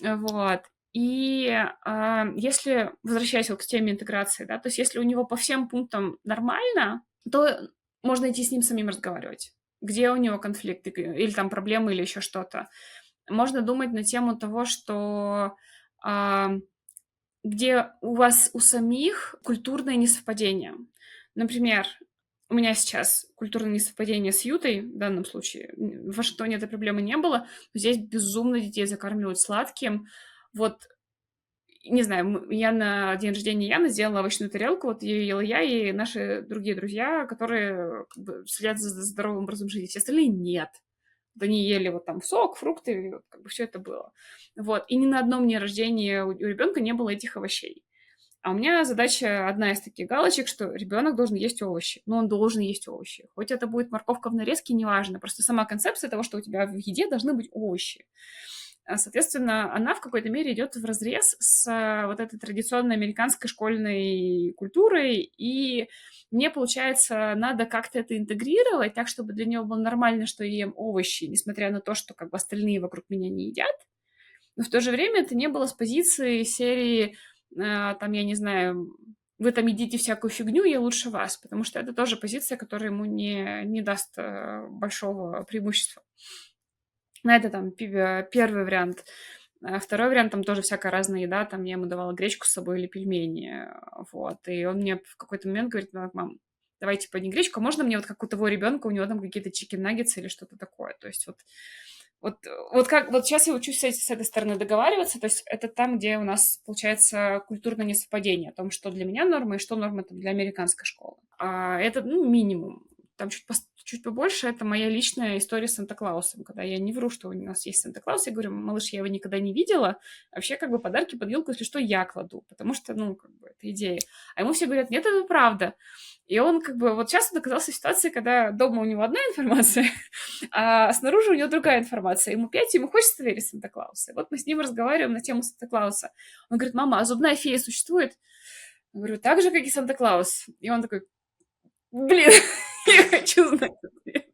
Вот. И если, возвращаясь к теме интеграции, да, то есть если у него по всем пунктам нормально, то можно идти с ним самим разговаривать. Где у него конфликты, или там проблемы, или еще что-то. Можно думать на тему того, что где у вас у самих культурное несовпадение. Например, у меня сейчас культурное несовпадение с Ютой, в данном случае. В Вашингтоне этой проблемы не было, но здесь безумно детей закармливают сладким. Вот, не знаю, я на день рождения Яны сделала овощную тарелку, вот ее ела я и наши другие друзья, которые как бы следят за здоровым образом жизни. Все остальные нет. Вот они ели вот там сок, фрукты, вот как бы все это было. Вот. И ни на одном дне рождения у ребенка не было этих овощей. А у меня задача, одна из таких галочек, что ребенок должен есть овощи. Но он должен есть овощи. Хоть это будет морковка в нарезке, неважно. Просто сама концепция того, что у тебя в еде должны быть овощи. Соответственно, она в какой-то мере идет вразрез с вот этой традиционной американской школьной культурой. И мне, получается, надо как-то это интегрировать так, чтобы для него было нормально, что я ем овощи, несмотря на то, что как бы остальные вокруг меня не едят. Но в то же время это не было с позиции серии... там, я не знаю, вы там едите всякую фигню, я лучше вас, потому что это тоже позиция, которая ему не даст большого преимущества. Ну, это там первый вариант. Второй вариант, там тоже всякая разная еда, там я ему давала гречку с собой или пельмени, вот, и он мне в какой-то момент говорит: мам, давай, типа, не гречку, а можно мне вот как у того ребенка, у него там какие-то чикен-наггетсы или что-то такое, то есть вот сейчас я учусь с этой стороны договариваться, то есть это там, где у нас получается культурное несовпадение о том, что для меня норма и что норма там для американской школы. Это, минимум. Там чуть побольше, это моя личная история с Санта-Клаусом, когда я не вру, что у нас есть Санта-Клаус, я говорю: малыш, я его никогда не видела, вообще как бы подарки под елку, если что, я кладу, потому что, как бы, это идея. А ему все говорят: нет, это правда. И он как бы, вот сейчас он оказался в ситуации, когда дома у него одна информация, а снаружи у него другая информация. Ему 5, ему хочется верить в Санта-Клауса. И вот мы с ним разговариваем на тему Санта-Клауса. Он говорит: мама, а зубная фея существует? Я говорю: так же, как и Санта-Клаус. И он такой: блин, я хочу знать ответ.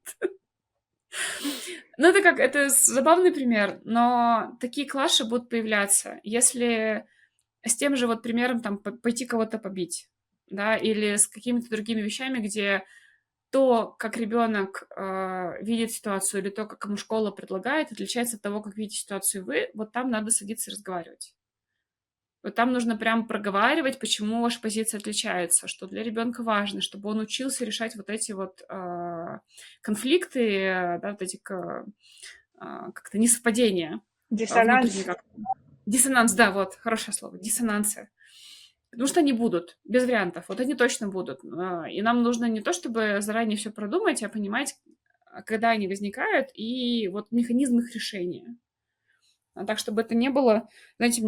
Ну, это забавный пример, но такие клаши будут появляться, если с тем же вот примером там пойти кого-то побить, да, или с какими-то другими вещами, где то, как ребенок видит ситуацию, или то, как ему школа предлагает, отличается от того, как видите ситуацию вы, вот там надо садиться и разговаривать. Вот там нужно прям проговаривать, почему ваши позиции отличаются, что для ребенка важно, чтобы он учился решать вот эти вот конфликты, да, вот эти как-то несовпадения внутренние. Диссонанс. Диссонанс, да, вот, хорошее слово, диссонансы. Потому что они будут, без вариантов, вот они точно будут. И нам нужно не то, чтобы заранее все продумать, а понимать, когда они возникают, и вот механизм их решения. Так, чтобы это не было, знаете,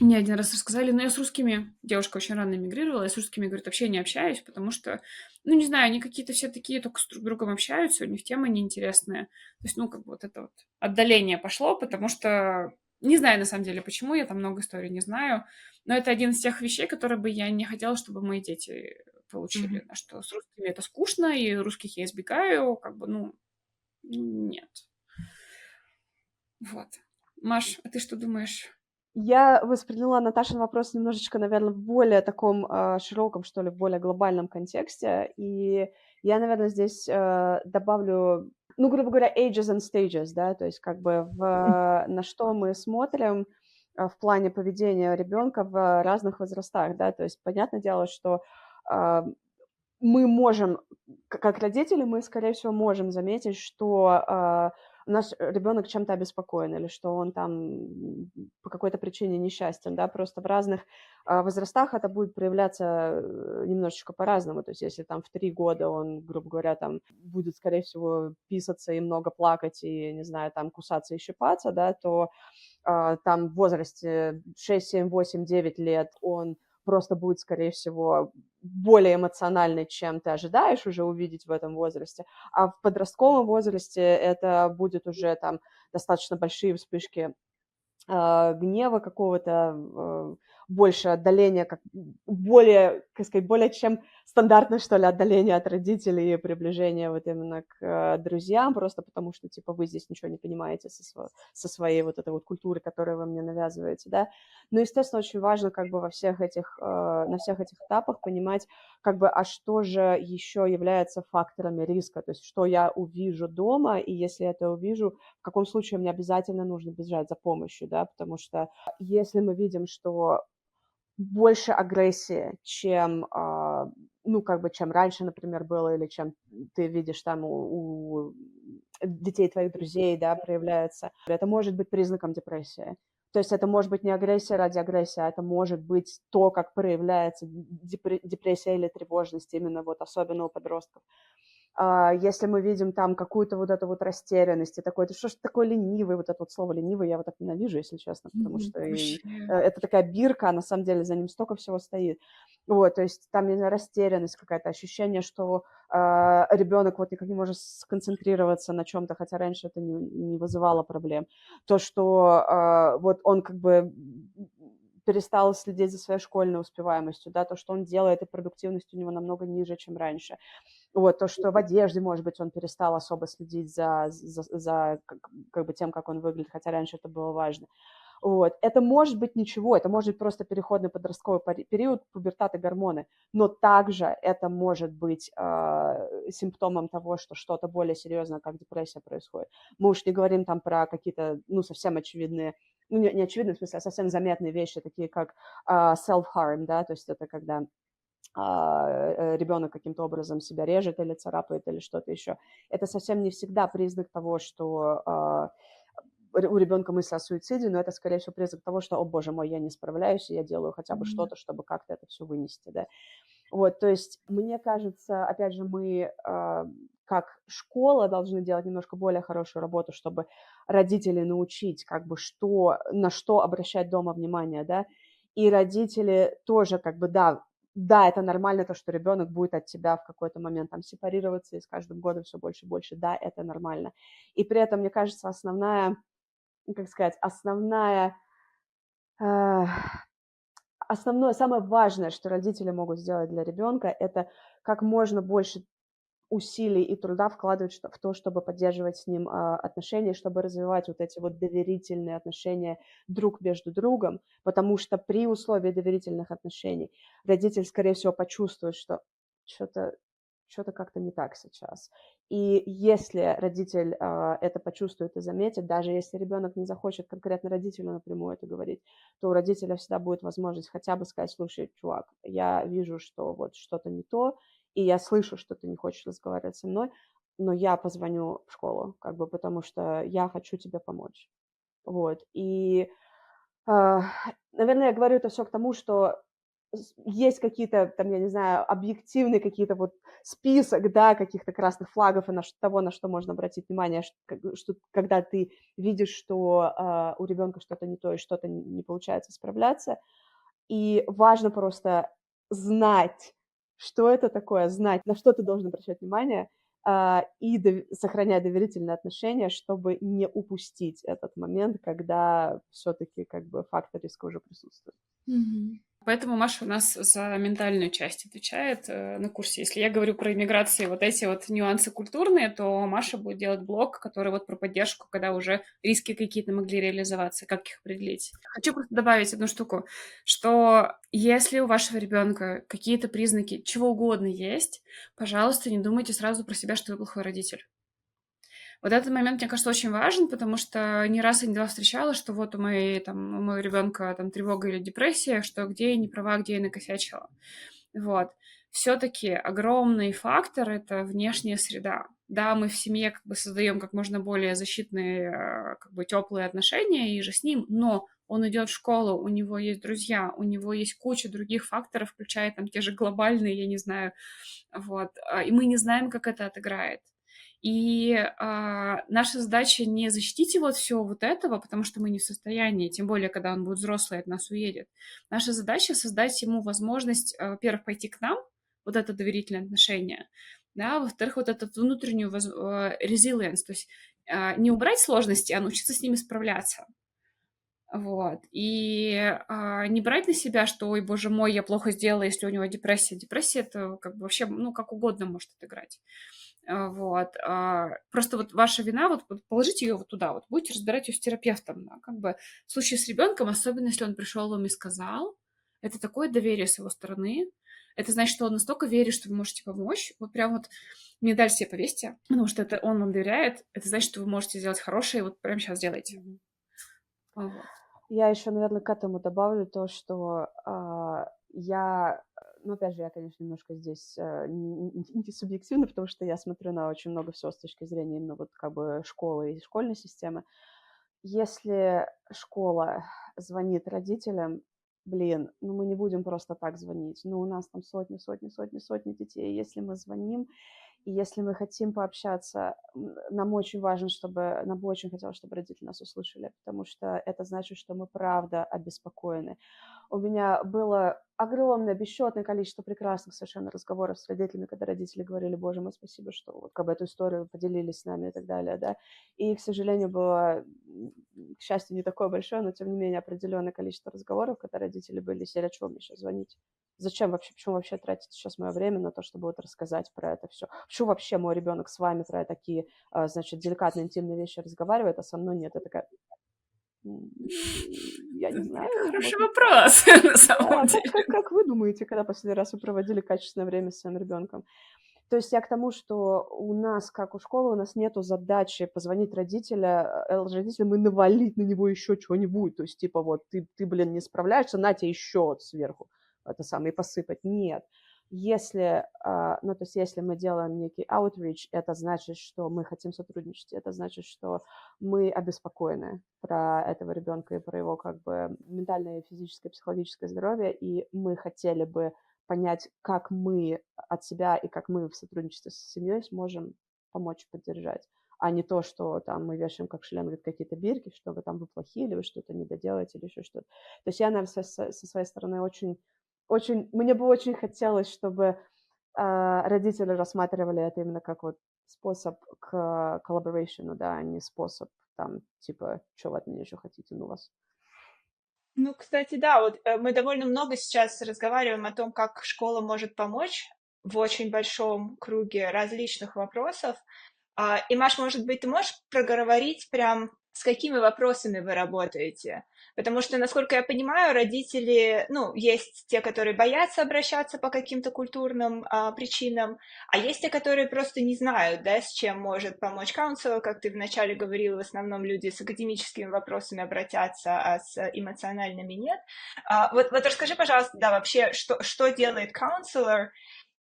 мне один раз рассказали, но я с русскими, девушка очень рано эмигрировала, я с русскими, говорит, вообще не общаюсь, потому что, не знаю, они какие-то все такие, только с друг другом общаются, у них темы неинтересные. То есть, как бы вот это вот отдаление пошло, потому что, не знаю на самом деле почему, я там много историй не знаю, но это один из тех вещей, которые бы я не хотела, чтобы мои дети получили, что с русскими это скучно, и русских я избегаю, как бы, нет. Вот. Маш, а ты что думаешь? Я восприняла Наташин вопрос немножечко, наверное, в более таком широком, что ли, в более глобальном контексте. И я, наверное, здесь добавлю, грубо говоря, ages and stages, да, то есть как бы на что мы смотрим в плане поведения ребенка в разных возрастах, да, то есть понятное дело, что мы можем, как родители, мы, скорее всего, можем заметить, что наш ребенок чем-то обеспокоен или что он там по какой-то причине несчастен, да, просто в разных возрастах это будет проявляться немножечко по-разному, то есть если там в 3 года он, грубо говоря, там будет, скорее всего, писаться и много плакать и, не знаю, там кусаться и щипаться, да, то там в возрасте 6, 7, 8, 9 лет он просто будет, скорее всего, более эмоциональной, чем ты ожидаешь уже увидеть в этом возрасте. А в подростковом возрасте это будет уже там достаточно большие вспышки гнева какого-то, больше отдаления, более, как сказать, более чем стандартное, что ли, отдаление от родителей и приближение вот именно к друзьям, просто потому что, типа, вы здесь ничего не понимаете со своей вот этой вот культуры, которую вы мне навязываете, да. Но, естественно, очень важно как бы на всех этих этапах понимать, как бы, а что же еще является факторами риска, то есть что я увижу дома, и если я это увижу, в каком случае мне обязательно нужно бежать за помощью, да, потому что если мы видим, что больше агрессии, чем, чем раньше, например, было, или чем ты видишь там у детей твоих друзей, да, проявляется, это может быть признаком депрессии. То есть это может быть не агрессия ради агрессии, а это может быть то, как проявляется депрессия или тревожность именно вот особенно у подростков. Если мы видим там какую-то вот эту вот растерянность и такое, ты что ж такой ленивый, вот это вот слово ленивый я вот так ненавижу, если честно, потому что это такая бирка, а на самом деле за ним столько всего стоит. Вот, то есть там, не знаю, растерянность какая-то, ощущение, что ребенок вот никак не может сконцентрироваться на чем-то, хотя раньше это не вызывало проблем. То, что вот он как бы перестал следить за своей школьной успеваемостью, да, то, что он делает, и продуктивность у него намного ниже, чем раньше. Вот, то, что в одежде, может быть, он перестал особо следить за как бы тем, как он выглядит, хотя раньше это было важно. Вот. Это может быть ничего, это может быть просто переходный подростковый период, пубертат и гормоны, но также это может быть симптомом того, что что-то более серьезное, как депрессия, происходит. Мы уж не говорим там про какие-то, совсем очевидные, не очевидные, в смысле, а совсем заметные вещи, такие как self-harm, да, то есть это когда ребенок каким-то образом себя режет или царапает или что-то еще. Это совсем не всегда признак того, что у ребенка мысль о суициде, но это, скорее всего, признак того, что, о боже мой, я не справляюсь, и я делаю хотя бы что-то, чтобы как-то это все вынести, да. Вот, то есть, мне кажется, опять же, мы как школа должны делать немножко более хорошую работу, чтобы родителей научить, как бы, на что обращать дома внимание, да, и родители тоже, как бы, да, это нормально, то, что ребенок будет от тебя в какой-то момент там сепарироваться, и с каждым годом все больше и больше, да, это нормально. И при этом, мне кажется, основное, самое важное, что родители могут сделать для ребенка, это как можно больше усилий и труда вкладывать в то, чтобы поддерживать с ним отношения, чтобы развивать вот эти вот доверительные отношения друг между другом, потому что при условии доверительных отношений родитель, скорее всего, почувствует, что что-то как-то не так сейчас. И если родитель это почувствует и заметит, даже если ребенок не захочет конкретно родителю напрямую это говорить, то у родителя всегда будет возможность хотя бы сказать: слушай, чувак, я вижу, что вот что-то не то, и я слышу, что ты не хочешь разговаривать со мной, но я позвоню в школу, как бы, потому что я хочу тебе помочь. Вот. И, наверное, я говорю это все к тому, что есть какие-то, там, я не знаю, объективные какие-то вот список, да, каких-то красных флагов и того, на что можно обратить внимание, что когда ты видишь, что у ребенка что-то не то и что-то не получается справляться. И важно просто знать, что это такое, знать, на что ты должен обращать внимание, и сохранять доверительные отношения, чтобы не упустить этот момент, когда все-таки как бы фактор риска уже присутствует. Поэтому Маша у нас за ментальную часть отвечает на курсе. Если я говорю про иммиграции, вот эти вот нюансы культурные, то Маша будет делать блог, который вот про поддержку, когда уже риски какие-то могли реализоваться, как их определить. Хочу просто добавить одну штуку, что если у вашего ребенка какие-то признаки чего угодно есть, пожалуйста, не думайте сразу про себя, что вы плохой родитель. Вот этот момент, мне кажется, очень важен, потому что не раз я не встречала, что вот у моего ребенка там тревога или депрессия, что где я не права, где я накосячила. Вот. Все-таки огромный фактор — это внешняя среда. Да, мы в семье как бы создаем как можно более защитные, как бы теплые отношения и же с ним, но он идет в школу, у него есть друзья, у него есть куча других факторов, включая там те же глобальные, я не знаю, вот, и мы не знаем, как это отыграет. И наша задача не защитить его от всего вот этого, потому что мы не в состоянии, тем более, когда он будет взрослый, от нас уедет. Наша задача создать ему возможность, во-первых, пойти к нам, вот это доверительное отношение, да, во-вторых, вот эту внутреннюю resilience, то есть не убрать сложности, а научиться с ними справляться. Вот. И не брать на себя, что, ой, боже мой, я плохо сделала, если у него депрессия. Депрессия — это как бы вообще, как угодно может отыграть. Вот. Просто вот ваша вина, вот положите ее вот туда, вот будете разбирать ее с терапевтом, да, как бы в случае с ребенком, особенно если он пришел вам и сказал, это такое доверие с его стороны, это значит, что он настолько верит, что вы можете помочь, вот прям вот медаль себе повесьте, потому что это он вам доверяет, это значит, что вы можете сделать хорошее, вот прямо сейчас делайте. Вот. Я еще, наверное, к этому добавлю то, что опять же, я, конечно, немножко здесь не субъективно, потому что я смотрю на очень много всего с точки зрения именно вот как бы школы и школьной системы. Если школа звонит родителям, мы не будем просто так звонить. У нас там сотни детей. Если мы звоним, и если мы хотим пообщаться, нам бы очень хотелось, чтобы родители нас услышали, потому что это значит, что мы правда обеспокоены. У меня было огромное, бесчетное количество прекрасных совершенно разговоров с родителями, когда родители говорили: боже мой, спасибо, что вот как бы эту историю поделились с нами и так далее, да. И, к сожалению, было, к счастью, не такое большое, но, тем не менее, определенное количество разговоров, когда родители были: Селя, чего мне сейчас звонить? Зачем вообще, почему вообще тратить сейчас мое время на то, чтобы вот рассказать про это все? Почему вообще мой ребенок с вами про такие, значит, деликатные, интимные вещи разговаривает, а со мной нет? Это такая... Я не знаю. Это хороший Можно... вопрос, на самом Да, деле. как вы думаете, когда последний раз вы проводили качественное время с своим ребенком? То есть я к тому, что у нас, как у школы, у нас нету задачи позвонить родителям и навалить на него еще чего-нибудь. То есть, типа, вот, ты, блин, не справляешься, на тебе еще вот сверху это самое, и посыпать. Нет. Если, ну, то есть, если мы делаем некий outreach, это значит, что мы хотим сотрудничать, это значит, что мы обеспокоены про этого ребенка и про его, как бы, ментальное, физическое, психологическое здоровье, и мы хотели бы понять, как мы от себя и как мы в сотрудничестве с семьей сможем помочь, поддержать, а не то, что там мы вешаем, как шлем, говорит, какие-то бирки, чтобы там вы плохие, или вы что-то не доделаете, или еще что-то. То есть я, наверное, со своей стороны мне бы очень хотелось, чтобы родители рассматривали это именно как вот способ к collaboration, да, а не способ там, типа, что вы от меня еще хотите, ну вас. Ну, кстати, да, вот мы довольно много сейчас разговариваем о том, как школа может помочь в очень большом круге различных вопросов. И, Маш, может быть, ты можешь проговорить прям, с какими вопросами вы работаете? Потому что, насколько я понимаю, родители, ну, есть те, которые боятся обращаться по каким-то культурным причинам, а есть те, которые просто не знают, да, с чем может помочь каунселор, как ты вначале говорила, в основном люди с академическими вопросами обратятся, а с эмоциональными нет. Вот расскажи, пожалуйста, да, вообще, что делает каунселор,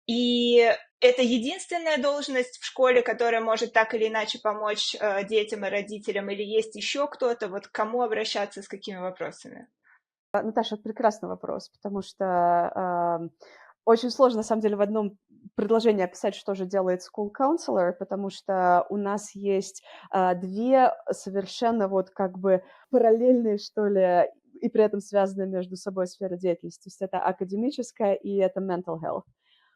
и это единственная должность в школе, которая может так или иначе помочь детям и родителям, или есть еще кто-то, вот к кому обращаться, с какими вопросами? Наташа, это прекрасный вопрос, потому что очень сложно, на самом деле, в одном предложении описать, что же делает school counselor, потому что у нас есть две совершенно вот как бы параллельные, что ли, и при этом связанные между собой сферы деятельности. То есть это академическая и это mental health.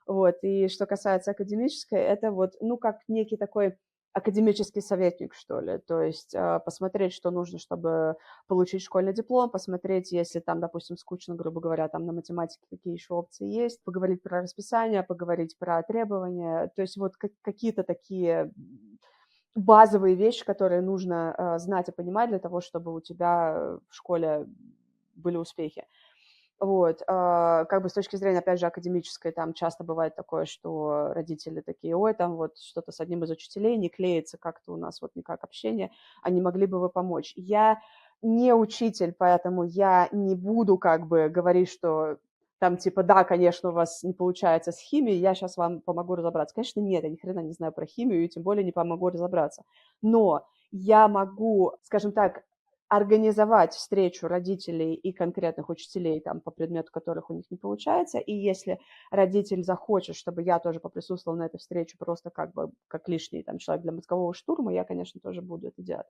Вот. И что касается академической, это вот, ну, как некий такой академический советник, что ли, то есть посмотреть, что нужно, чтобы получить школьный диплом, посмотреть, если там, допустим, скучно, грубо говоря, там на математике какие еще опции есть, поговорить про расписание, поговорить про требования, то есть вот какие-то такие базовые вещи, которые нужно знать и понимать для того, чтобы у тебя в школе были успехи. Вот, как бы с точки зрения, опять же, академической, там часто бывает такое, что родители такие, ой, там вот что-то с одним из учителей не клеится, как-то у нас вот никак общение, а не могли бы вы помочь? Я не учитель, поэтому я не буду как бы говорить, что там типа, да, конечно, у вас не получается с химией, я сейчас вам помогу разобраться. Конечно, нет, я ни хрена не знаю про химию и тем более не помогу разобраться. Но я могу, скажем так, организовать встречу родителей и конкретных учителей там, по предмету, которых у них не получается, и если родитель захочет, чтобы я тоже поприсутствовала на этой встрече просто как бы как лишний там, человек для мозгового штурма, я, конечно, тоже буду это делать.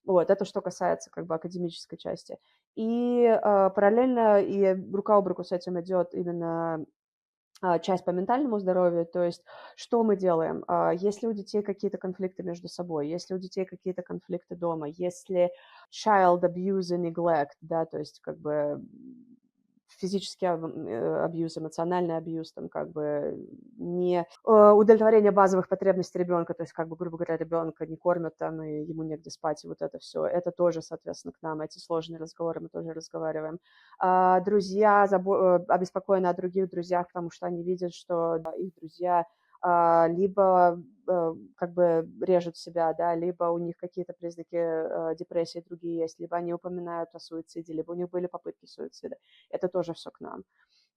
Вот, это что касается как бы академической части. И параллельно и рука об руку с этим идет именно часть по ментальному здоровью, то есть что мы делаем? Если у детей какие-то конфликты между собой, если у детей какие-то конфликты дома, если child abuse and neglect, да, то есть как бы физический абьюз, эмоциональный абьюз, там как бы не удовлетворение базовых потребностей ребенка, то есть как бы, грубо говоря, ребенка не кормят там и ему негде спать, и вот это все, это тоже, соответственно, к нам, эти сложные разговоры мы тоже разговариваем. Друзья обеспокоены о других друзьях, потому что они видят, что их друзья либо как бы режут себя, да, либо у них какие-то признаки депрессии другие есть, либо они упоминают о суициде, либо у них были попытки суицида. Это тоже все к нам.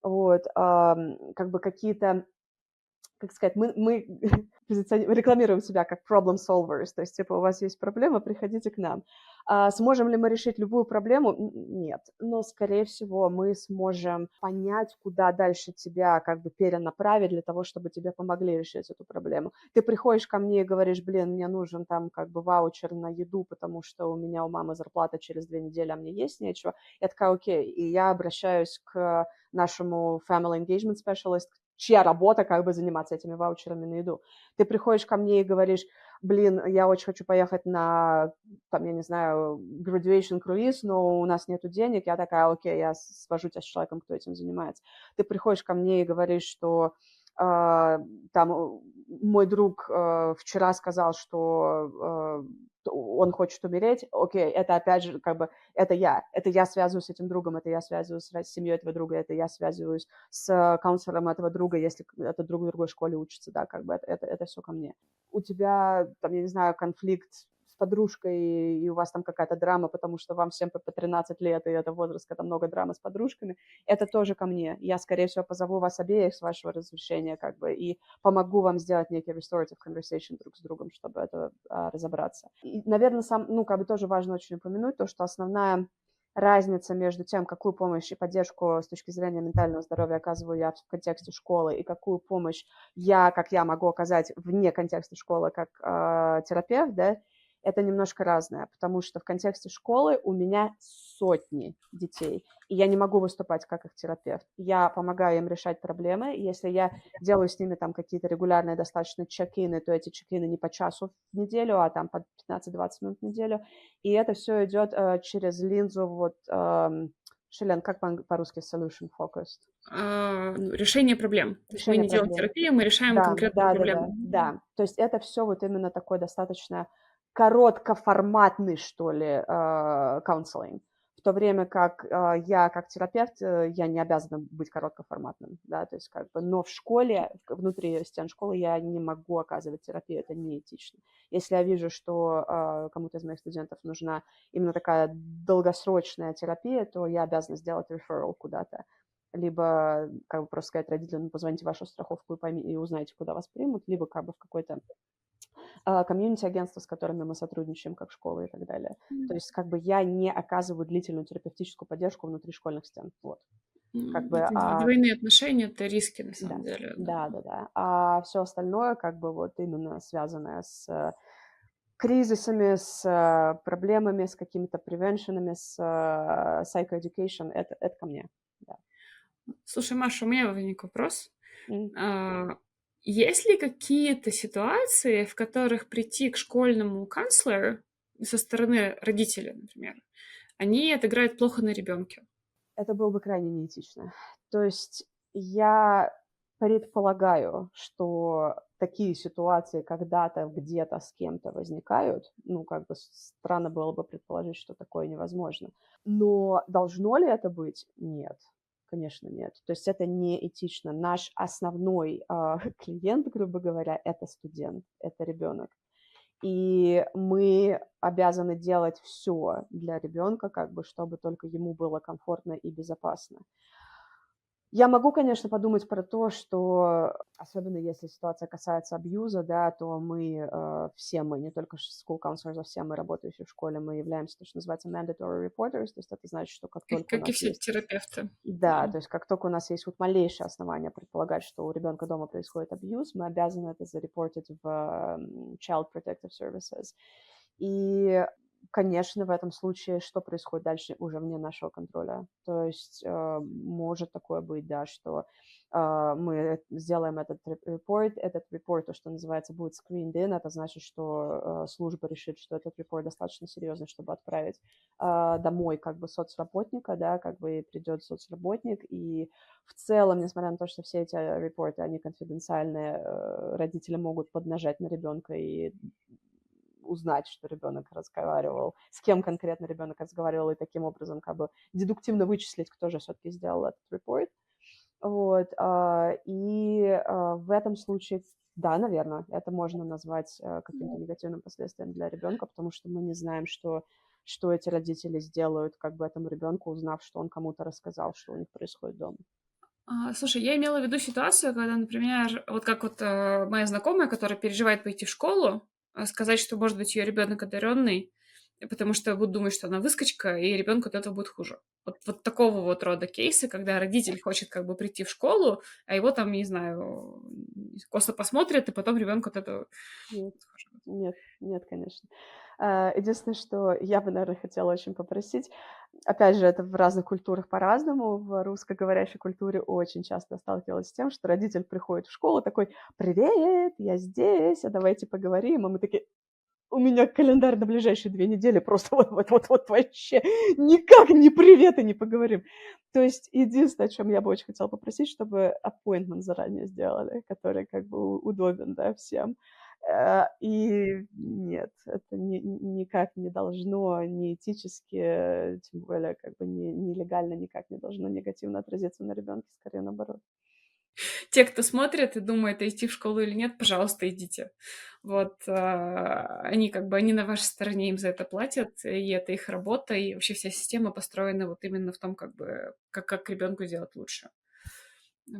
Вот, как бы какие-то, как сказать, мы рекламируем себя как problem solvers, то есть, типа, у вас есть проблема, приходите к нам. Сможем ли мы решить любую проблему? Нет, но, скорее всего, мы сможем понять, куда дальше тебя как бы перенаправить для того, чтобы тебе помогли решить эту проблему. Ты приходишь ко мне и говоришь, блин, мне нужен там как бы ваучер на еду, потому что у меня у мамы зарплата через 2 недели, а мне есть нечего. Я такая, окей, и я обращаюсь к нашему Family Engagement Specialist, чья работа как бы заниматься этими ваучерами на еду. Ты приходишь ко мне и говоришь, блин, я очень хочу поехать на, там, я не знаю, graduation cruise, но у нас нету денег. Я такая, окей, я свожу тебя с человеком, кто этим занимается. Ты приходишь ко мне и говоришь, что там мой друг вчера сказал, что он хочет умереть, окей, это опять же как бы, это я связываюсь с этим другом, это я связываюсь с семьей этого друга, это я связываюсь с каунселором этого друга, если этот друг в другой школе учится, да, как бы это все ко мне. У тебя, там, я не знаю, конфликт с подружкой, и у вас там какая-то драма, потому что вам всем по 13 лет, и это возраст, когда много драмы с подружками, это тоже ко мне. Я, скорее всего, позову вас обеих с вашего разрешения, как бы, и помогу вам сделать некий restorative conversation друг с другом, чтобы это разобраться. И, наверное, как бы тоже важно очень упомянуть то, что основная разница между тем, какую помощь и поддержку с точки зрения ментального здоровья оказываю я в контексте школы, и какую помощь как я могу оказать вне контекста школы как терапевт, да, это немножко разное, потому что в контексте школы у меня сотни детей, и я не могу выступать как их терапевт. Я помогаю им решать проблемы, и если я делаю с ними там какие-то регулярные достаточно чек-ины, то эти чек-ины не по часу в неделю, а там по 15-20 минут в неделю, и это все идет через линзу вот... Шилен, как по-русски solution focused? Решение проблем. То есть мы не делаем терапию, мы решаем конкретную проблему. Да. То есть это все вот именно такой достаточно короткоформатный, что ли, counseling. В то время как я, как терапевт, я не обязана быть короткоформатным, да, то есть как бы, но в школе, внутри стен школы я не могу оказывать терапию, это неэтично. Если я вижу, что кому-то из моих студентов нужна именно такая долгосрочная терапия, то я обязана сделать referral куда-то. Либо как бы просто сказать родителям, позвоните в вашу страховку и узнайте, куда вас примут, либо как бы в какой-то комьюнити-агентства, с которыми мы сотрудничаем, как школы и так далее. То есть как бы я не оказываю длительную терапевтическую поддержку внутри школьных стен. Вот. Как бы, двойные отношения — это риски, на самом деле. Да. А все остальное как бы вот именно связанное с кризисами, с проблемами, с какими-то превеншенами, с psychoeducation, это ко мне. Да. Слушай, Маша, у меня возник вопрос. Есть ли какие-то ситуации, в которых прийти к школьному канцлеру со стороны родителей, например, они отыграют плохо на ребенке? Это было бы крайне неэтично. То есть я предполагаю, что такие ситуации когда-то где-то с кем-то возникают. Ну, как бы странно было бы предположить, что такое невозможно. Но должно ли это быть? Нет. Конечно, нет. То есть это неэтично. Наш основной клиент, грубо говоря, это студент, это ребенок. И мы обязаны делать все для ребенка, как бы, чтобы только ему было комфортно и безопасно. Я могу, конечно, подумать про то, что, особенно если ситуация касается абьюза, да, то все мы, не только school counselors, а все мы, работающие в школе, мы являемся то, что называется mandatory reporters, то есть это значит, что как только у нас и все есть... терапевты. Да, то есть как только у нас есть вот малейшее основание предполагать, что у ребенка дома происходит абьюз, мы обязаны это зарепортить в Child Protective Services. И конечно, в этом случае, что происходит дальше, уже вне нашего контроля. То есть может такое быть, да, что мы сделаем этот репорт, то, что называется, будет screened in, это значит, что служба решит, что этот репорт достаточно серьезный, чтобы отправить домой как бы соцработника, да, как бы придет соцработник, и в целом, несмотря на то, что все эти репорты, они конфиденциальные, родители могут поднажать на ребенка и узнать, что ребенок разговаривал, с кем конкретно ребенок разговаривал, и таким образом как бы дедуктивно вычислить, кто же все-таки сделал этот репорт. Вот. И в этом случае, да, наверное, это можно назвать каким-то негативным последствием для ребенка, потому что мы не знаем, что эти родители сделают как бы этому ребенку, узнав, что он кому-то рассказал, что у них происходит дома. Слушай, я имела в виду ситуацию, когда, например, вот как вот моя знакомая, которая переживает пойти в школу, сказать, что, может быть, ее ребенок одаренный, потому что будут думать, что она выскочка, и ребенку от этого будет хуже. Вот такого вот рода кейсы, когда родитель хочет как бы прийти в школу, а его там, не знаю, косо посмотрят, и потом ребенку от этого... Нет, конечно. Единственное, что я бы, наверное, хотела очень попросить, опять же, это в разных культурах по-разному, в русскоговорящей культуре очень часто сталкивалась с тем, что родитель приходит в школу такой: «Привет, я здесь, а давайте поговорим», а мы такие: у меня календарь на ближайшие 2 недели просто вот вообще никак не привет и не поговорим. То есть единственное, о чем я бы очень хотела попросить, чтобы appointment заранее сделали, который как бы удобен, да, всем. И нет, это никак не должно, не этически, тем более как бы нелегально никак не должно негативно отразиться на ребенке, скорее наоборот. Те, кто смотрит и думает, идти в школу или нет, пожалуйста, идите. Вот, они как бы, они на вашей стороне, им за это платят, и это их работа, и вообще вся система построена вот именно в том, как бы, как ребенку сделать лучше.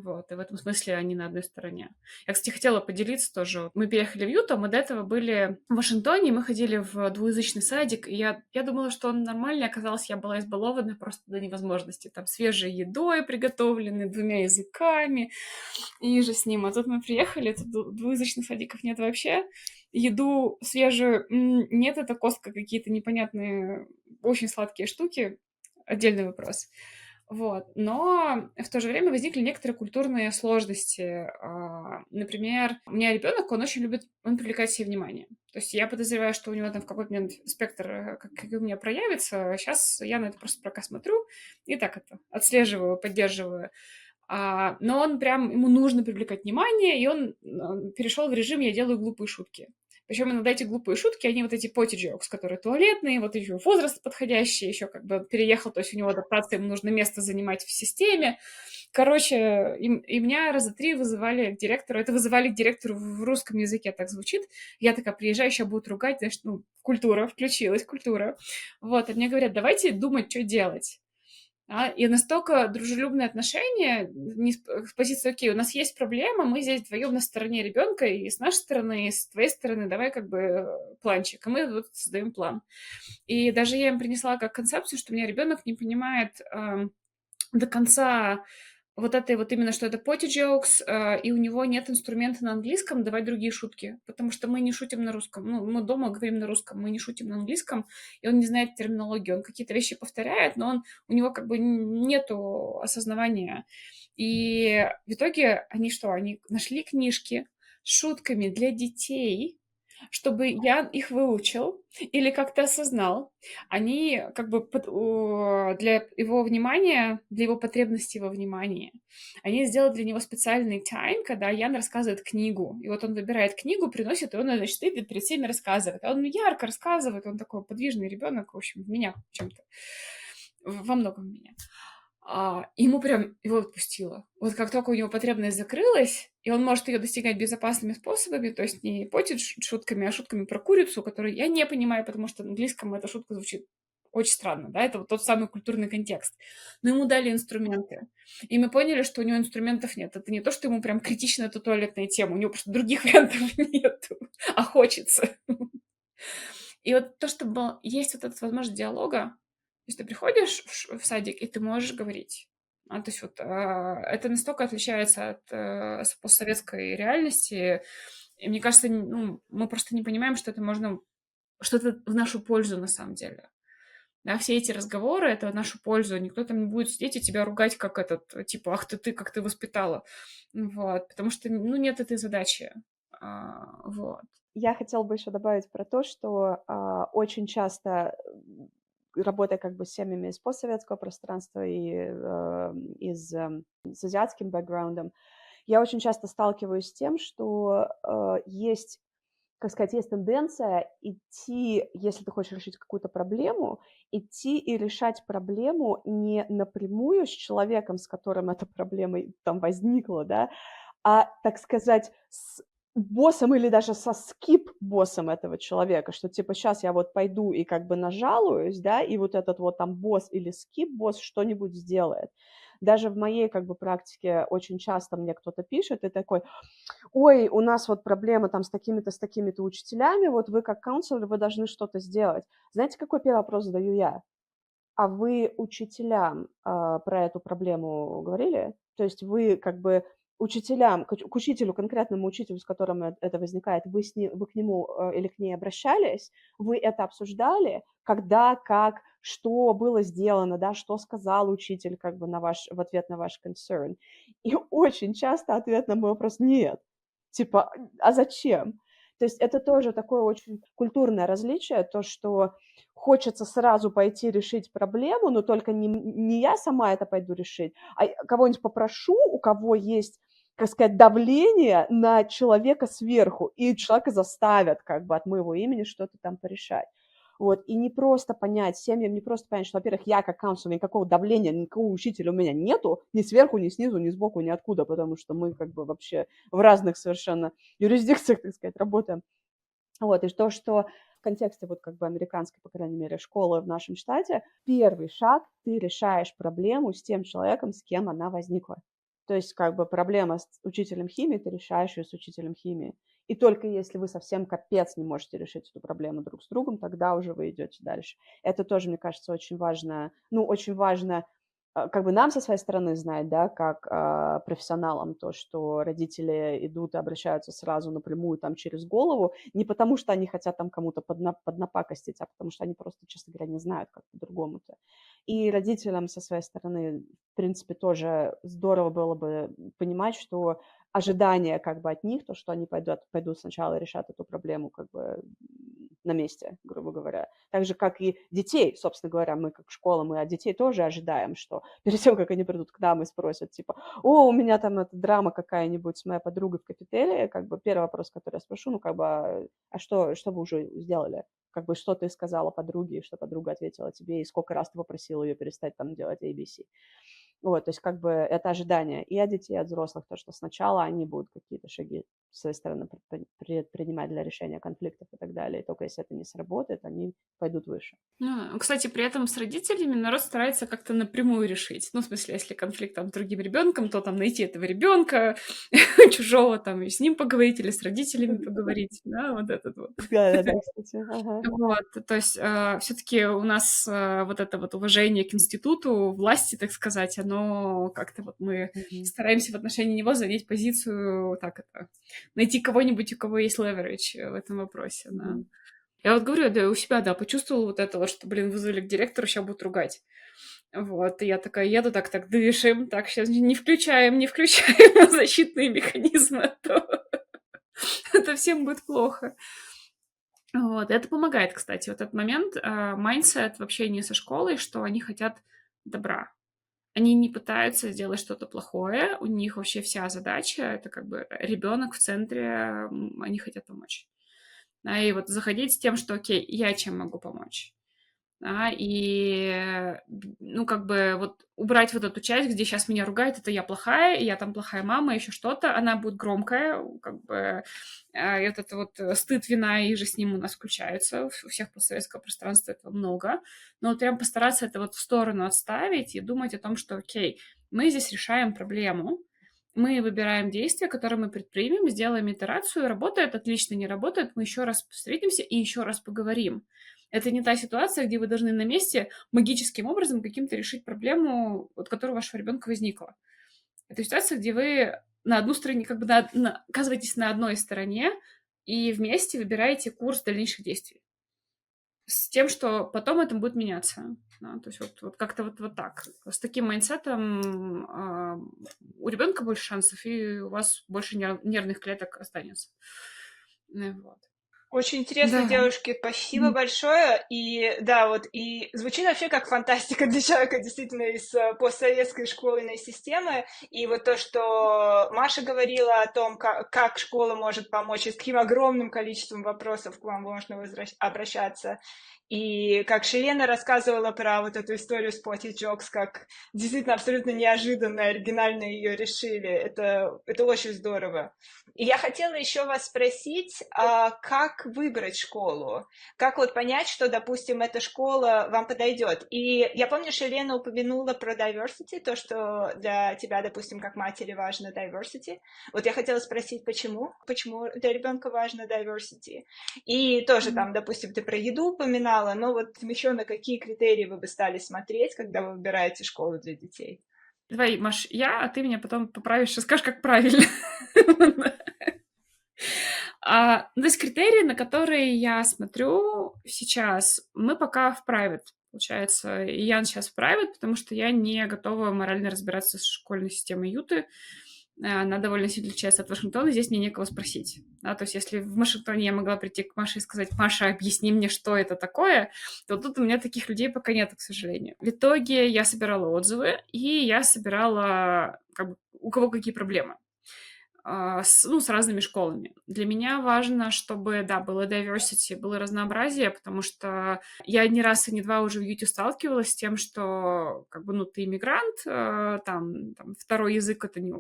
Вот, и в этом смысле они на одной стороне. Я, кстати, хотела поделиться тоже. Вот мы переехали в Юту, мы до этого были в Вашингтоне, мы ходили в двуязычный садик, и я думала, что он нормальный, оказалось, я была избалована просто до невозможности. Там свежей едой приготовленной, 2 языками, и же с ним. А тут мы приехали, тут двуязычных садиков нет вообще. Еду свежую нет, это костка какие-то непонятные, очень сладкие штуки. Отдельный вопрос. Вот. Но в то же время возникли некоторые культурные сложности. Например, у меня ребенок, он очень любит, он привлекает себе внимание. То есть я подозреваю, что у него там в какой-то момент спектр, как и у меня, проявится. Сейчас я на это просто пока смотрю и так это отслеживаю, поддерживаю. Но он прям, ему нужно привлекать внимание, и он перешел в режим «я делаю глупые шутки». Причем иногда эти глупые шутки, они вот эти potty jokes, которые туалетные, вот еще возраст подходящий, еще как бы он переехал, то есть у него адаптация, ему нужно место занимать в системе. Короче, и меня раза 3 вызывали к директору. Это вызывали к директору в русском языке, так звучит. Я такая, приезжаю, сейчас будут ругать, знаешь, культура, включилась культура. Вот, а мне говорят, давайте думать, что делать. И настолько дружелюбные отношения не с позиции, окей, у нас есть проблема, мы здесь вдвоем на стороне ребенка, и с нашей стороны, и с твоей стороны, давай как бы планчик, и мы вот создаем план. И даже я им принесла как концепцию, что у меня ребенок не понимает до конца вот этой вот именно, что это potty jokes, и у него нет инструмента на английском давать другие шутки, потому что мы не шутим на русском. Мы дома говорим на русском, мы не шутим на английском, и он не знает терминологию. Он какие-то вещи повторяет, но у него как бы нету осознавания. И в итоге они что? Они нашли книжки с шутками для детей, чтобы я их выучил или как-то осознал. Они как бы для его внимания, для его потребностей во внимании, они сделали для него специальный тайм, когда Ян рассказывает книгу. И вот он выбирает книгу, приносит, и он, значит, стоит перед всеми рассказывает. А он ярко рассказывает, он такой подвижный ребенок, в общем, в меня чем-то. Во многом в меня. Ему прям его отпустило. Вот как только у него потребность закрылась, и он может ее достигать безопасными способами, то есть не потит шутками, а шутками про курицу, которую я не понимаю, потому что на английском эта шутка звучит очень странно, да, это вот тот самый культурный контекст. Но ему дали инструменты. И мы поняли, что у него инструментов нет. Это не то, что ему прям критично эта туалетная тема, у него просто других вариантов нет, а хочется. И вот то, что есть вот эта возможность диалога, то есть ты приходишь в садик, и ты можешь говорить. То есть вот это настолько отличается от постсоветской реальности. И мне кажется, мы просто не понимаем, что это можно, что это в нашу пользу на самом деле. Да, все эти разговоры, это в нашу пользу. Никто там не будет сидеть и тебя ругать, как типа, ах ты, как ты воспитала. Вот, потому что, нет этой задачи. Вот. Я хотела бы еще добавить про то, что очень часто, работая как бы с семьями из постсоветского пространства и с азиатским бэкграундом, я очень часто сталкиваюсь с тем, что есть, как сказать, есть тенденция идти, если ты хочешь решить какую-то проблему, идти и решать проблему не напрямую с человеком, с которым эта проблема там возникла, да, а, так сказать, с боссом или даже со скип-боссом этого человека, что типа сейчас я вот пойду и как бы нажалуюсь, да, и вот этот вот там босс или скип-босс что-нибудь сделает. Даже в моей как бы практике очень часто мне кто-то пишет и такой: ой, у нас вот проблема там с такими-то учителями, вот вы как каунселор, вы должны что-то сделать. Знаете, какой первый вопрос задаю я? А вы учителям про эту проблему говорили? То есть вы как бы учителям, к учителю, конкретному учителю, с которым это возникает, вы к нему или к ней обращались, вы это обсуждали, когда, как, что было сделано, да, что сказал учитель как бы в ответ на ваш concern. И очень часто ответ на мой вопрос — нет. Типа, а зачем? То есть это тоже такое очень культурное различие, то, что хочется сразу пойти решить проблему, но только не я сама это пойду решить, а кого-нибудь попрошу, у кого есть как сказать, давление на человека сверху, и человека заставят как бы от моего имени что-то там порешать. Вот, и не просто понять, семьям не просто понять, что, во-первых, я как каунселор, никакого давления, никакого учителя у меня нету, ни сверху, ни снизу, ни сбоку, ни откуда, потому что мы как бы вообще в разных совершенно юрисдикциях, так сказать, работаем. Вот, и то, что в контексте вот как бы американской, по крайней мере, школы в нашем штате, первый шаг, ты решаешь проблему с тем человеком, с кем она возникла. То есть как бы проблема с учителем химии, ты решаешь ее с учителем химии. И только если вы совсем капец не можете решить эту проблему друг с другом, тогда уже вы идете дальше. Это тоже, мне кажется, очень важно, ну, очень важно как бы нам со своей стороны знать, да, как профессионалам, то, что родители идут и обращаются сразу напрямую там через голову, не потому что они хотят там кому-то поднапакостить, а потому что они просто, честно говоря, не знают, как по-другому-то. И родителям со своей стороны, в принципе, тоже здорово было бы понимать, что ожидание как бы от них, то, что они пойдут сначала и решат эту проблему как бы на месте, грубо говоря. Так же, как и детей, собственно говоря, мы как школа, мы от детей тоже ожидаем, что перед тем, как они придут к нам и спросят, типа, о, у меня там эта драма какая-нибудь с моей подругой в кафетерии, как бы первый вопрос, который я спрошу, ну, как бы, а что вы уже сделали? Как бы, что ты сказала подруге, что подруга ответила тебе, и сколько раз ты попросила ее перестать там делать ABC. Вот, то есть как бы это ожидание и от детей, и от взрослых, то, что сначала они будут какие-то шаги с своей стороны предпринимать для решения конфликтов и так далее. И только если это не сработает, они пойдут выше. Ну, кстати, при этом с родителями народ старается как-то напрямую решить. Ну, в смысле, если конфликт там с другим ребенком, то там найти этого ребенка чужого там и с ним поговорить или с родителями поговорить, да, вот этот вот. Да, кстати. Ага. Вот, то есть все-таки у нас вот это вот уважение к институту власти, так сказать, оно как-то вот мы стараемся в отношении него занять позицию, так это, найти кого-нибудь, у кого есть leverage в этом вопросе, да. Я вот говорю, да, у себя, да, почувствовала вот это вот, что, блин, вызвали к директору, сейчас будут ругать. Вот, и я такая еду, так дышим, так, сейчас не включаем защитные механизмы, а то это всем будет плохо. Вот, это помогает, кстати, вот этот момент, майндсет в общении со школой, что они хотят добра. Они не пытаются сделать что-то плохое, у них вообще вся задача, это как бы ребенок в центре, они хотят помочь. Да, и вот заходить с тем, что окей, я чем могу помочь. Да, и, ну, как бы вот убрать вот эту часть, где сейчас меня ругают, это я плохая, и я там плохая мама, еще что-то, она будет громкая, как бы, и вот это вот стыд, вина, и же с ним у нас включаются, у всех постсоветского пространства этого много, но вот прям постараться это вот в сторону отставить и думать о том, что окей, мы здесь решаем проблему, мы выбираем действия, которые мы предпримем, сделаем итерацию, работает отлично, не работает, мы еще раз встретимся и еще раз поговорим. Это не та ситуация, где вы должны на месте магическим образом каким-то решить проблему, от которой у вашего ребенка возникла. Это ситуация, где вы на одну стороне, как бы оказываетесь на одной стороне и вместе выбираете курс дальнейших действий. С тем, что потом это будет меняться. Да? То есть вот как-то вот так. С таким майндсетом у ребенка больше шансов, и у вас больше нервных клеток останется. Вот. Очень интересно, Да. девушки, спасибо большое. И да, вот, и звучит вообще как фантастика для человека действительно из постсоветской школьной системы. И вот то, что Маша говорила о том, как школа может помочь, и с каким огромным количеством вопросов к вам можно обращаться. И как Шелена рассказывала про вот эту историю с Potty Jokes, как действительно абсолютно неожиданно, оригинально ее решили. Это очень здорово. И я хотела еще вас спросить, как выбрать школу? Как вот понять, что, допустим, эта школа вам подойдет? И я помню, Шелена упомянула про diversity, то, что для тебя, допустим, как матери важно diversity. Вот я хотела спросить, почему? Почему для ребенка важно diversity? И тоже там, допустим, ты про еду упоминала, но вот еще на какие критерии вы бы стали смотреть, когда вы выбираете школу для детей? Давай, Маш, а ты меня потом поправишь и скажешь, как правильно. То есть критерии, на которые я смотрю сейчас, мы пока в private, получается. И я сейчас в private, потому что я не готова морально разбираться с школьной системой Юты. Она довольно сильно отличается от Вашингтона, здесь мне некого спросить. Да, то есть если в Вашингтоне я могла прийти к Маше и сказать: Маша, объясни мне, что это такое, то тут у меня таких людей пока нет, к сожалению. В итоге я собирала отзывы, и я собирала, как бы, у кого какие проблемы. с разными школами. Для меня важно, чтобы, да, было diversity, было разнообразие, потому что я не раз и не два уже в Юте сталкивалась с тем, что, как бы, ну, ты иммигрант, там второй язык это не...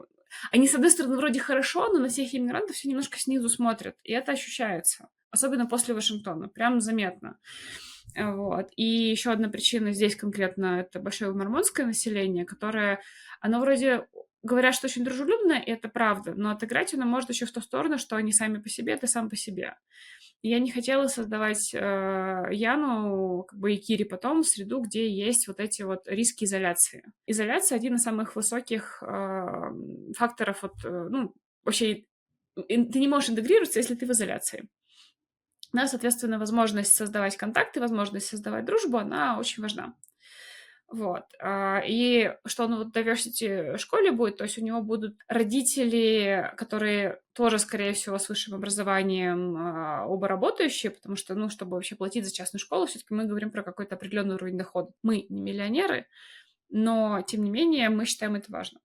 Они, с одной стороны, вроде хорошо, но на всех иммигрантов все немножко снизу смотрят, и это ощущается. Особенно после Вашингтона, прям заметно. Вот. И еще одна причина здесь конкретно — это большое мормонское население, которое, оно вроде говорят, что очень дружелюбное, и это правда, но отыграть оно может еще в ту сторону, что они сами по себе, ты сам по себе. И я не хотела создавать Яну, как бы, и Кире потом среду, где есть вот эти вот риски изоляции. Изоляция — один из самых высоких факторов, вот, ну, вообще, ты не можешь интегрироваться, если ты в изоляции. Да, соответственно, возможность создавать контакты, возможность создавать дружбу, она очень важна. Вот. И что он вот в diversity школе будет, то есть у него будут родители, которые тоже, скорее всего, с высшим образованием, оба работающие, потому что, ну, чтобы вообще платить за частную школу, все-таки мы говорим про какой-то определенный уровень дохода. Мы не миллионеры, но, тем не менее, мы считаем это важным.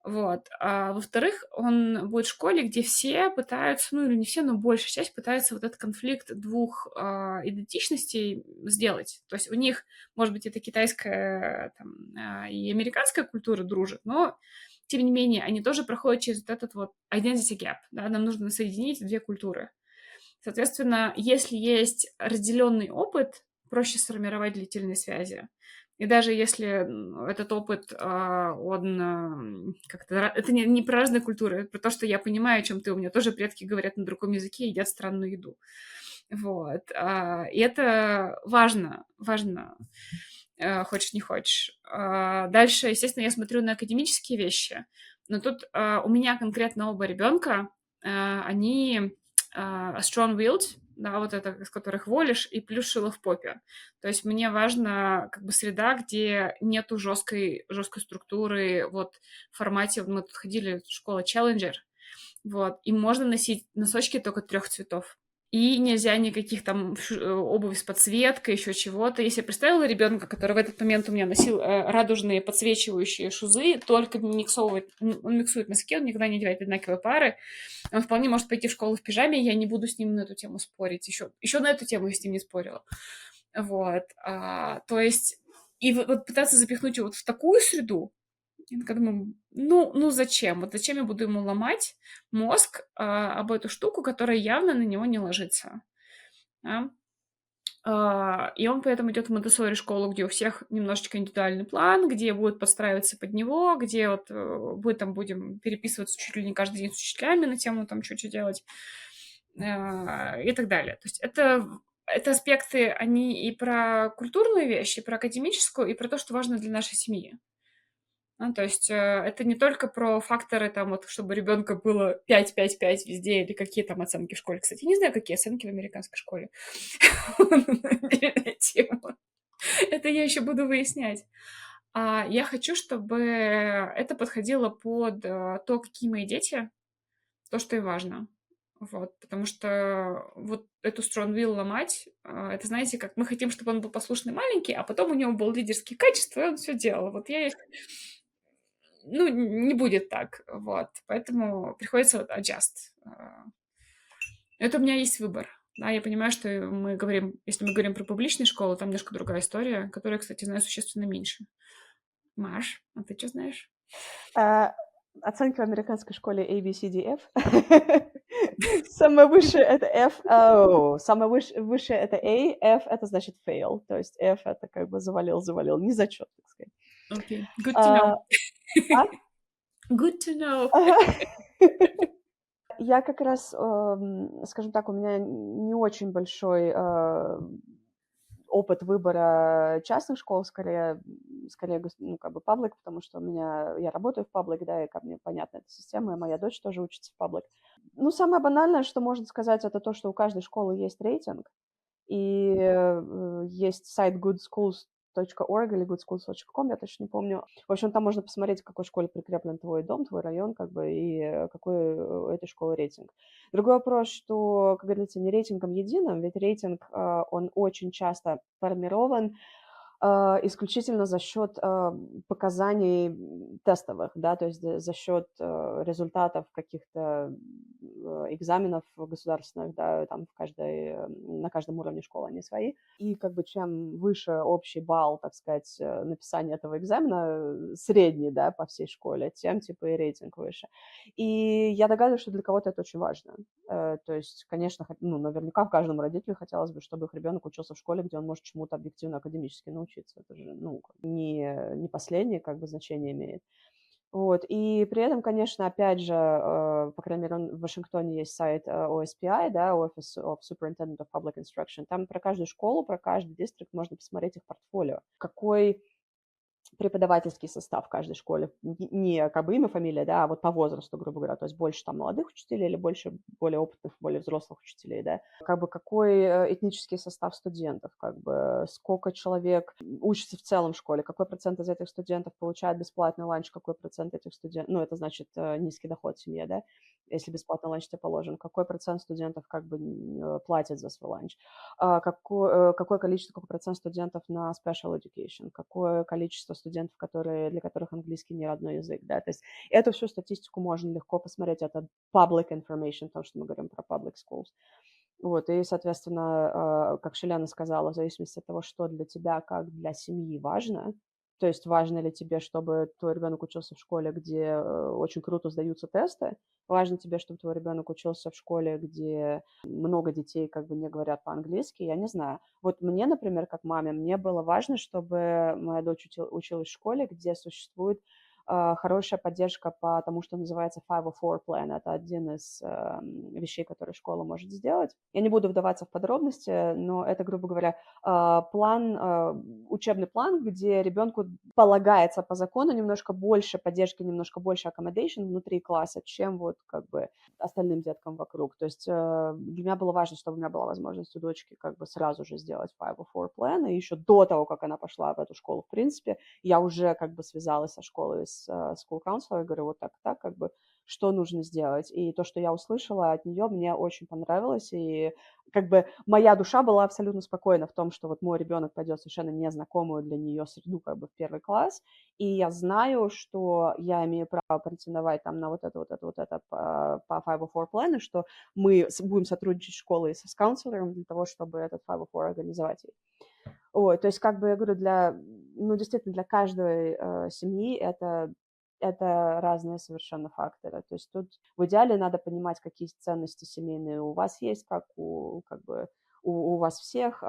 Вот. А во-вторых, он будет в школе, где все пытаются, ну или не все, но большая часть пытается вот этот конфликт двух идентичностей сделать. То есть у них, может быть, это китайская там, и американская культура дружит, но тем не менее они тоже проходят через вот этот вот identity gap. Да? Нам нужно соединить две культуры. Соответственно, если есть разделенный опыт, проще сформировать длительные связи. И даже если этот опыт, он как-то... Это не про разные культуры, это про то, что я понимаю, о чем ты. У меня тоже предки говорят на другом языке и едят странную еду. Вот. И это важно, хочешь не хочешь. Дальше, естественно, я смотрю на академические вещи, но тут у меня конкретно оба ребенка, они strong-willed, да, вот это, из которых волишь, и плюс шило в попе. То есть мне важна как бы среда, где нету жесткой структуры, вот в формате, мы тут ходили в школу Challenger, вот, и можно носить носочки только 3 цветов. И нельзя никаких там обуви с подсветкой, еще чего-то. Если я представила ребенка, который в этот момент у меня носил радужные подсвечивающие шузы, только миксовывает, он миксует носки, он никогда не одевает одинаковые пары. Он вполне может пойти в школу в пижаме, я не буду с ним на эту тему спорить. Еще на эту тему я с ним не спорила. Вот. То есть, и вот пытаться запихнуть его вот в такую среду, я такая думаю, ну зачем? Вот зачем я буду ему ломать мозг об эту штуку, которая явно на него не ложится? Да? И он поэтому идет в Монтессори школу, где у всех немножечко индивидуальный план, где будет подстраиваться под него, где вот будем переписываться чуть ли не каждый день с учителями на тему там что делать и так далее. То есть это аспекты, они и про культурные вещи, и про академическую, и про то, что важно для нашей семьи. То есть это не только про факторы, там, вот, чтобы ребенка было 5, 5, 5 везде, или какие там оценки в школе. Кстати, не знаю, какие оценки в американской школе. Это я еще буду выяснять. Я хочу, чтобы это подходило под то, какие мои дети, то, что и важно. Вот, потому что вот эту strong-will ломать, это, знаете, как мы хотим, чтобы он был послушный маленький, а потом у него было лидерские качества, и он все делал. Вот я их... Ну, не будет так, вот. Поэтому приходится вот adjust. Это у меня есть выбор. Да, я понимаю, что мы говорим, если мы говорим про публичные школы, там немножко другая история, которая, кстати, знаю существенно меньше. Маш, а ты что знаешь? Оценки в американской школе A, B, C, D, F. Самое высшее — это F. Самое высшее — это A. F — это значит fail. То есть F — это как бы завалил, не зачет, так сказать. Окей. Good to know. Good to know. Я как раз, скажем так, у меня не очень большой опыт выбора частных школ, скорее, ну, как бы паблик, потому что я работаю в паблик, да, и ко мне понятна эта система, и моя дочь тоже учится в паблик. Ну, самое банальное, что можно сказать, это то, что у каждой школы есть рейтинг, и есть сайт goodschools.org или goodschools.com, я точно не помню. В общем, там можно посмотреть, к какой школе прикреплен твой дом, твой район, как бы, и какой у этой школы рейтинг. Другой вопрос, что, как говорится, не рейтингом единым, ведь рейтинг, он очень часто формирован исключительно за счет показаний тестовых, да, то есть за счет результатов каких-то экзаменов государственных, да, там на каждом уровне школы они свои. И как бы чем выше общий балл, так сказать, написания этого экзамена, средний, да, по всей школе, тем типа и рейтинг выше. И я догадываюсь, что для кого-то это очень важно. То есть, конечно, наверняка в каждом родителе хотелось бы, чтобы их ребенок учился в школе, где он может чему-то объективно академически научиться. Это же, не последнее как бы значение имеет. Вот. И при этом, конечно, опять же, по крайней мере, в Вашингтоне есть сайт OSPI, да, Office of Superintendent of Public Instruction. Там про каждую школу, про каждый дистрикт можно посмотреть их портфолио. Какой преподавательский состав в каждой школе. Не как бы имя, фамилия, да, а вот по возрасту, грубо говоря. То есть больше там молодых учителей или больше более опытных, более взрослых учителей, да. Как бы какой этнический состав студентов, как бы сколько человек учится в целом в школе, какой процент из этих студентов получает бесплатный ланч, какой процент этих студентов, это значит низкий доход в семье, да, если бесплатный ланч тебе положен, какой процент студентов как бы платит за свой ланч, какое количество, какой процент студентов на special education, какое количество студентов, для которых английский не родной язык, да, то есть эту всю статистику можно легко посмотреть, это public information, потому что мы говорим про public schools. Вот, и, соответственно, как Шиляна сказала, в зависимости от того, что для тебя, как для семьи важно, то есть важно ли тебе, чтобы твой ребенок учился в школе, где очень круто сдаются тесты, важно тебе, чтобы твой ребенок учился в школе, где много детей как бы не говорят по-английски, я не знаю. Вот мне, например, как маме, мне было важно, чтобы моя дочь училась в школе, где существует хорошая поддержка по тому, что называется 504 plan. Это один из вещей, которые школа может сделать. Я не буду вдаваться в подробности, но это, грубо говоря, учебный план, где ребенку полагается по закону немножко больше поддержки, немножко больше accommodation внутри класса, чем вот как бы остальным деткам вокруг. То есть для меня было важно, чтобы у меня была возможность у дочки как бы сразу же сделать 504 plan, и еще до того, как она пошла в эту школу, в принципе, я уже как бы связалась со школой, с school counselor, говорю, вот так, как бы, что нужно сделать. И то, что я услышала от нее, мне очень понравилось, и как бы моя душа была абсолютно спокойна в том, что вот мой ребенок пойдет в совершенно незнакомую для нее среду как бы в первый класс, и я знаю, что я имею право претендовать там на вот это по 504 плану, что мы будем сотрудничать с школой и с каунселором для того, чтобы этот 504 организовать. Ой, то есть, как бы, я говорю, действительно, для каждой семьи это разные совершенно факторы. То есть тут в идеале надо понимать, какие ценности семейные у вас есть, у вас всех,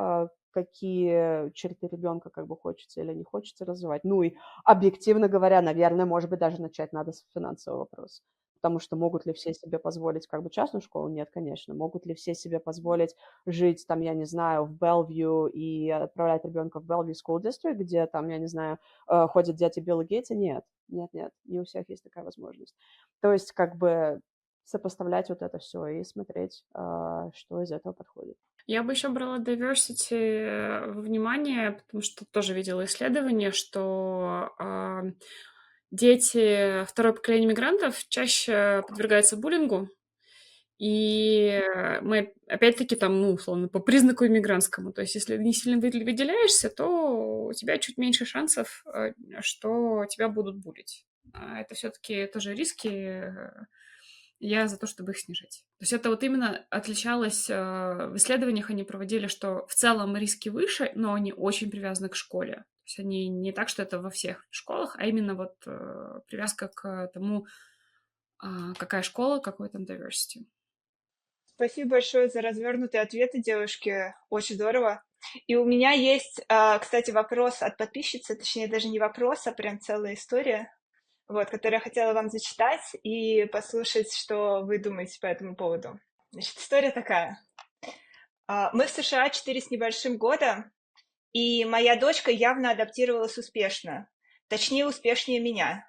какие черты ребенка как бы хочется или не хочется развивать. Ну и объективно говоря, наверное, может быть, даже начать надо с финансового вопроса. Потому что могут ли все себе позволить как бы частную школу? Нет, конечно. Могут ли все себе позволить жить там, я не знаю, в Белвью и отправлять ребенка в Белвью School District, где там, я не знаю, ходят дети Билла Гейтса? Нет, не у всех есть такая возможность. То есть как бы сопоставлять вот это все и смотреть, что из этого подходит. Я бы еще брала diversity во внимание, потому что тоже видела исследование, что дети второе поколение мигрантов чаще подвергаются буллингу, и мы, опять-таки, там, условно, по признаку иммигрантскому. То есть, если не сильно выделяешься, то у тебя чуть меньше шансов, что тебя будут булить. Это все-таки тоже риски. Я за то, чтобы их снижать. То есть это вот именно отличалось, в исследованиях они проводили, что в целом риски выше, но они очень привязаны к школе. То есть они не так, что это во всех школах, а именно вот привязка к тому, какая школа, какой там diversity. Спасибо большое за развернутые ответы, девушки. Очень здорово. И у меня есть, кстати, вопрос от подписчицы, точнее, даже не вопрос, а прям целая история, вот, которую я хотела вам зачитать и послушать, что вы думаете по этому поводу. Значит, история такая. Мы в США 4 с небольшим года, и моя дочка явно адаптировалась успешно, точнее, успешнее меня.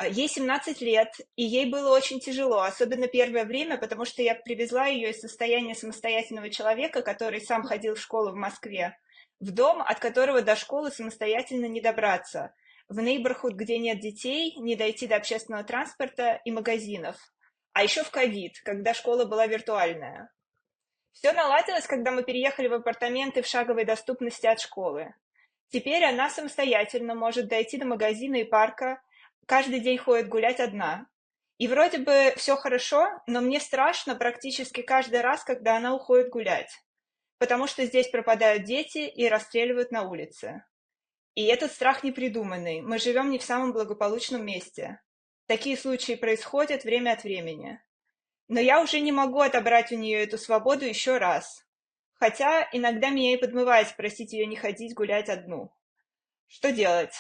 Ей 17 лет, и ей было очень тяжело, особенно первое время, потому что я привезла ее из состояния самостоятельного человека, который сам ходил в школу в Москве, в дом, от которого до школы самостоятельно не добраться, в нейборхуд, где нет детей, не дойти до общественного транспорта и магазинов. А еще в ковид, когда школа была виртуальная. Все наладилось, когда мы переехали в апартаменты в шаговой доступности от школы. Теперь она самостоятельно может дойти до магазина и парка, каждый день ходит гулять одна. И вроде бы все хорошо, но мне страшно практически каждый раз, когда она уходит гулять, потому что здесь пропадают дети и расстреливают на улице. И этот страх непридуманный. Мы живем не в самом благополучном месте. Такие случаи происходят время от времени. Но я уже не могу отобрать у нее эту свободу еще раз. Хотя иногда меня и подмывает спросить ее не ходить гулять одну. Что делать?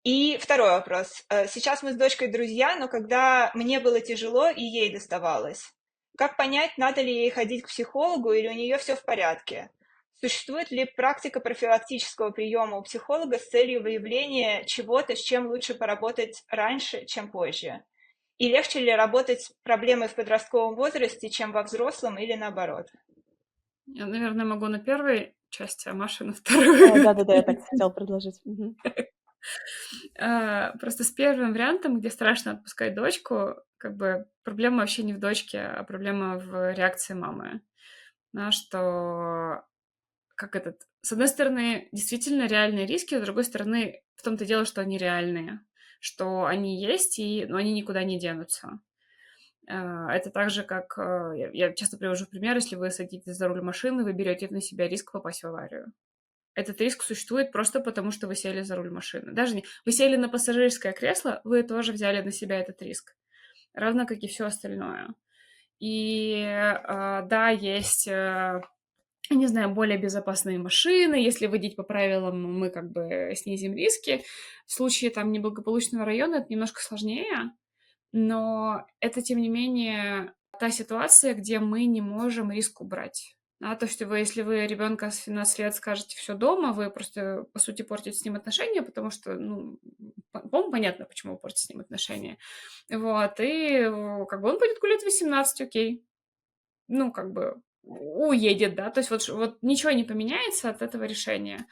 И второй вопрос. Сейчас мы с дочкой друзья, но когда мне было тяжело и ей доставалось, как понять, надо ли ей ходить к психологу или у нее все в порядке? Существует ли практика профилактического приема у психолога с целью выявления чего-то, с чем лучше поработать раньше, чем позже? И легче ли работать с проблемой в подростковом возрасте, чем во взрослом или наоборот? Я, наверное, могу на первой части, а Маша на вторую. Да-да-да, я так хотела предложить. Просто с первым вариантом, где страшно отпускать дочку, как бы проблема вообще не в дочке, а проблема в реакции мамы. Что с одной стороны, действительно реальные риски, с другой стороны, в том-то дело, что они реальные, что они есть, но они никуда не денутся. Это так же, как я часто привожу пример, если вы садитесь за руль машины, вы берете на себя риск попасть в аварию. Этот риск существует просто потому, что вы сели за руль машины. Даже не вы сели на пассажирское кресло, вы тоже взяли на себя этот риск, равно как и все остальное. И да, есть, не знаю, более безопасные машины. Если водить по правилам, мы как бы снизим риски. В случае там неблагополучного района это немножко сложнее, но это, тем не менее, та ситуация, где мы не можем риск убрать. То есть если вы ребенка с 17 лет скажете все дома, вы просто, по сути, портите с ним отношения, потому что, по-моему, понятно, почему вы портите с ним отношения. Вот, и как бы он будет гулять в 18, окей. Как бы уедет, да, то есть вот ничего не поменяется от этого решения.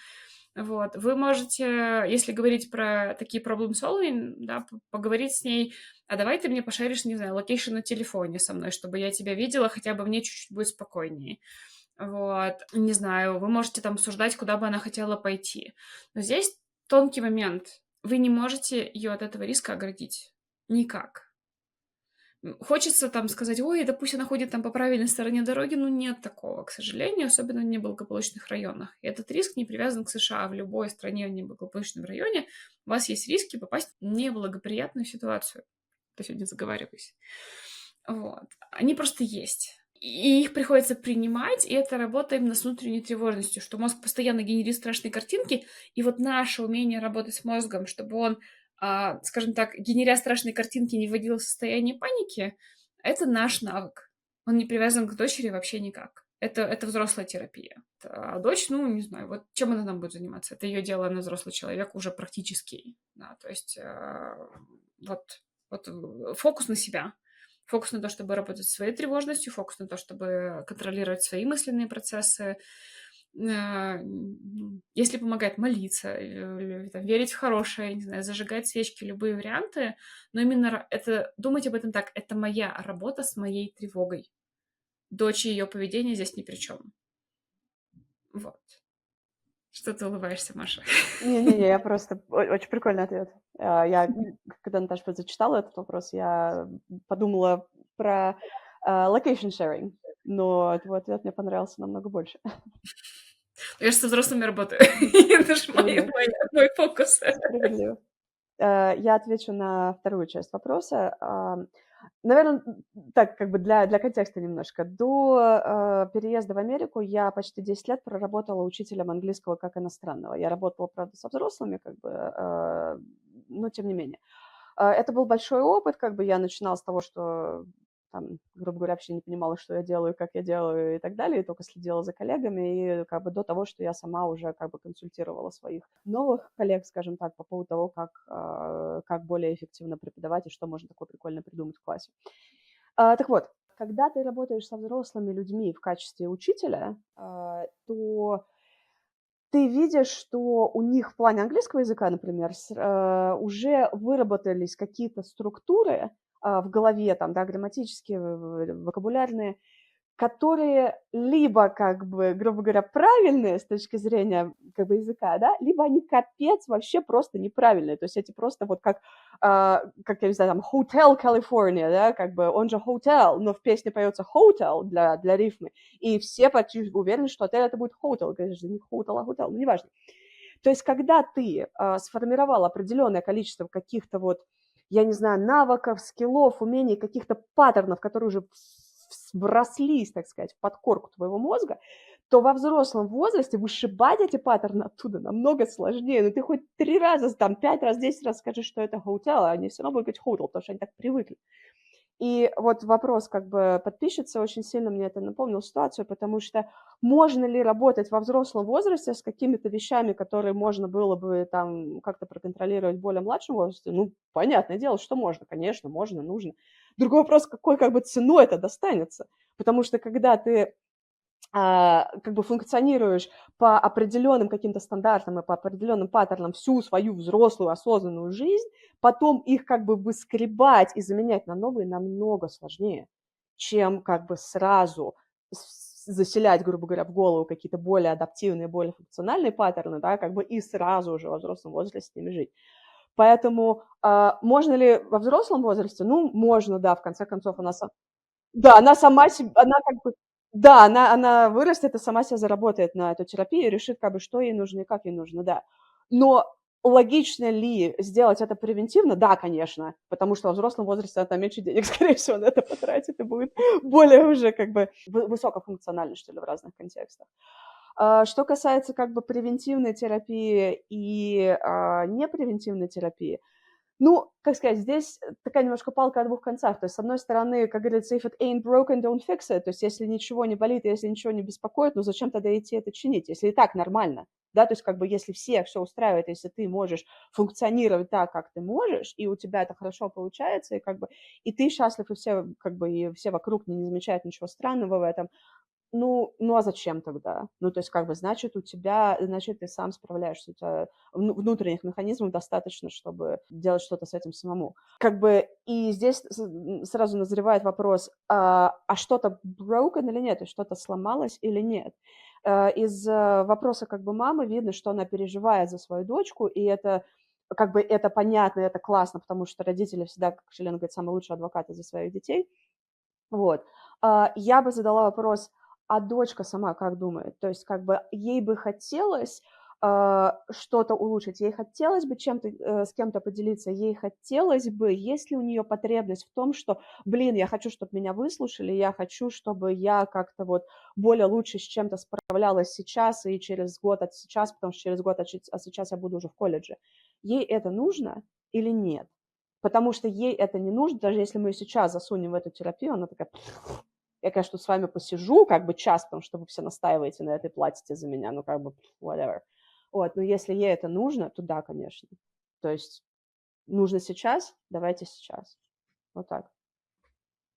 Вот, вы можете, если говорить про такие problem-solving, да, поговорить с ней, а давай ты мне пошаришь, не знаю, локейшн на телефоне со мной, чтобы я тебя видела, хотя бы мне чуть-чуть будет спокойнее. Вот, не знаю, вы можете там обсуждать, куда бы она хотела пойти. Но здесь тонкий момент. Вы не можете ее от этого риска оградить. Никак. Хочется там сказать, ой, да пусть она ходит там по правильной стороне дороги, но нет такого, к сожалению, особенно в неблагополучных районах. И этот риск не привязан к США. В любой стране в неблагополучном районе у вас есть риски попасть в неблагоприятную ситуацию. То сегодня заговариваюсь. Вот. Они просто есть. И их приходится принимать, и это работа именно с внутренней тревожностью, что мозг постоянно генерит страшные картинки, и вот наше умение работать с мозгом, чтобы он, скажем так, генеря страшные картинки, не вводил в состояние паники, это наш навык. Он не привязан к дочери вообще никак. Это взрослая терапия. А дочь, не знаю, вот чем она там будет заниматься? Это ее дело, она взрослый человек уже практически. Да, то есть вот фокус на себя. Фокус на то, чтобы работать со своей тревожностью, фокус на то, чтобы контролировать свои мысленные процессы. Если помогает молиться, верить в хорошее, не знаю, зажигать свечки, любые варианты, но именно думать об этом так, это моя работа с моей тревогой. Дочь и ее поведение здесь ни при чем. Вот. Что ты улыбаешься, Маша? Не-не-не, я просто... Очень прикольный ответ. Я, когда Наташа зачитала этот вопрос, я подумала про location sharing, но твой ответ мне понравился намного больше. Я же со взрослыми работаю. Это же мой фокус. Справедливо. Я отвечу на вторую часть вопроса. Наверное, так, как бы для контекста немножко. До переезда в Америку я почти 10 лет проработала учителем английского как иностранного. Я работала, правда, со взрослыми, как бы, но тем не менее. Это был большой опыт, как бы я начинала с того, что там, грубо говоря, вообще не понимала, что я делаю, как я делаю и так далее, и только следила за коллегами, и как бы до того, что я сама уже как бы консультировала своих новых коллег, скажем так, по поводу того, как более эффективно преподавать и что можно такое прикольно придумать в классе. Так вот, когда ты работаешь со взрослыми людьми в качестве учителя, то ты видишь, что у них в плане английского языка, например, уже выработались какие-то структуры в голове, там, да, грамматические, вокабулярные, которые либо, как бы, грубо говоря, правильные с точки зрения, как бы, языка, да, либо они капец вообще просто неправильные. То есть эти просто вот как я не знаю, там, Hotel California, да, как бы, он же hotel, но в песне поется hotel для рифмы, и все почти уверены, что отель это будет hotel, конечно, не hotel, а hotel, ну, неважно. То есть когда ты сформировал определенное количество каких-то вот, я не знаю, навыков, скиллов, умений, каких-то паттернов, которые уже врослись, так сказать, в подкорку твоего мозга, то во взрослом возрасте вышибать эти паттерны оттуда намного сложнее. Ну, ты хоть 3 раза, там, 5 раз, 10 раз скажешь, что это hotel, а они все равно будут говорить hotel, потому что они так привыкли. И вот вопрос как бы подписчицы очень сильно мне это напомнил ситуацию, потому что можно ли работать во взрослом возрасте с какими-то вещами, которые можно было бы там как-то проконтролировать в более младшем возрасте? Ну, понятное дело, что можно, конечно, можно, нужно. Другой вопрос, какой как бы ценой это достанется. Потому что когда ты как бы функционируешь по определенным каким-то стандартам и по определенным паттернам всю свою взрослую осознанную жизнь, потом их как бы выскребать и заменять на новые намного сложнее, чем как бы сразу заселять, грубо говоря, в голову какие-то более адаптивные, более функциональные паттерны, да, как бы и сразу уже во взрослом возрасте с ними жить. Поэтому можно ли во взрослом возрасте? Ну, можно, да, в конце концов, да, она сама себе, она как бы, да, она вырастет и сама себя заработает на эту терапию, решит, как бы, что ей нужно и как ей нужно, да. Но логично ли сделать это превентивно? Да, конечно, потому что во взрослом возрасте она меньше денег, скорее всего, на это потратит и будет более уже как бы высокофункциональной, что ли, в разных контекстах. Что касается как бы превентивной терапии и непревентивной терапии, ну, как сказать, здесь такая немножко палка о двух концах. То есть, с одной стороны, как говорится, if it ain't broken, don't fix it. То есть, если ничего не болит, если ничего не беспокоит, ну зачем тогда идти это чинить, если и так нормально? Да, то есть, как бы, если всех все устраивает, если ты можешь функционировать так, как ты можешь, и у тебя это хорошо получается, и как бы, и ты счастлив, и все, как бы, и все вокруг не замечают ничего странного в этом, ну а зачем тогда? Ну, то есть, как бы, значит, значит, ты сам справляешься, у тебя внутренних механизмов достаточно, чтобы делать что-то с этим самому. Как бы, и здесь сразу назревает вопрос, а что-то broken или нет, и что-то сломалось или нет? Из вопроса, как бы, мамы видно, что она переживает за свою дочку, и это, как бы, это понятно, это классно, потому что родители всегда, как Елена говорит, самые лучшие адвокаты за своих детей. Вот. Я бы задала вопрос, а дочка сама как думает? То есть как бы ей бы хотелось что-то улучшить, ей хотелось бы с кем-то поделиться, ей хотелось бы, есть ли у нее потребность в том, что, блин, я хочу, чтобы меня выслушали, я хочу, чтобы я как-то вот более лучше с чем-то справлялась сейчас и через год от сейчас, потому что через год от сейчас я буду уже в колледже. Ей это нужно или нет? Потому что ей это не нужно, даже если мы ее сейчас засунем в эту терапию, она такая, я, конечно, тут с вами посижу как бы час, потому что вы все настаиваете на этой платите за меня, ну как бы whatever. Вот, но если ей это нужно, то да, конечно. То есть нужно сейчас, давайте сейчас. Вот так.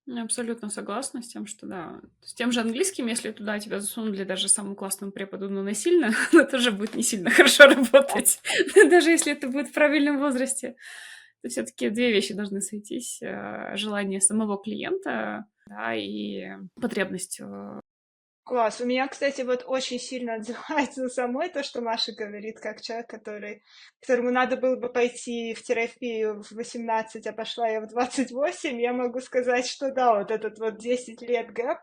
Я абсолютно согласна с тем, что да. С тем же английским, если туда тебя засунули даже самому классному преподу, но насильно, это тоже будет не сильно хорошо работать, даже если это будет в правильном возрасте. Это все-таки две вещи должны сойтись. Желание самого клиента, да, и потребность. Класс. У меня, кстати, вот очень сильно отзывается самой то, что Маша говорит, как человек, которому надо было бы пойти в терапию в 18, а пошла я в 28. Я могу сказать, что да, вот этот вот 10 лет гэп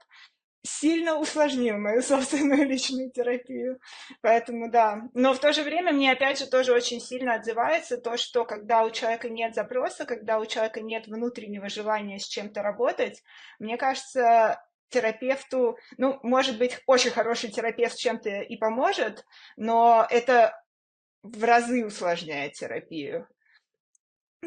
сильно усложнил мою собственную личную терапию. Поэтому да. Но в то же время мне, опять же, тоже очень сильно отзывается то, что когда у человека нет запроса, когда у человека нет внутреннего желания с чем-то работать, мне кажется, терапевту, ну, может быть, очень хороший терапевт чем-то и поможет, но это в разы усложняет терапию.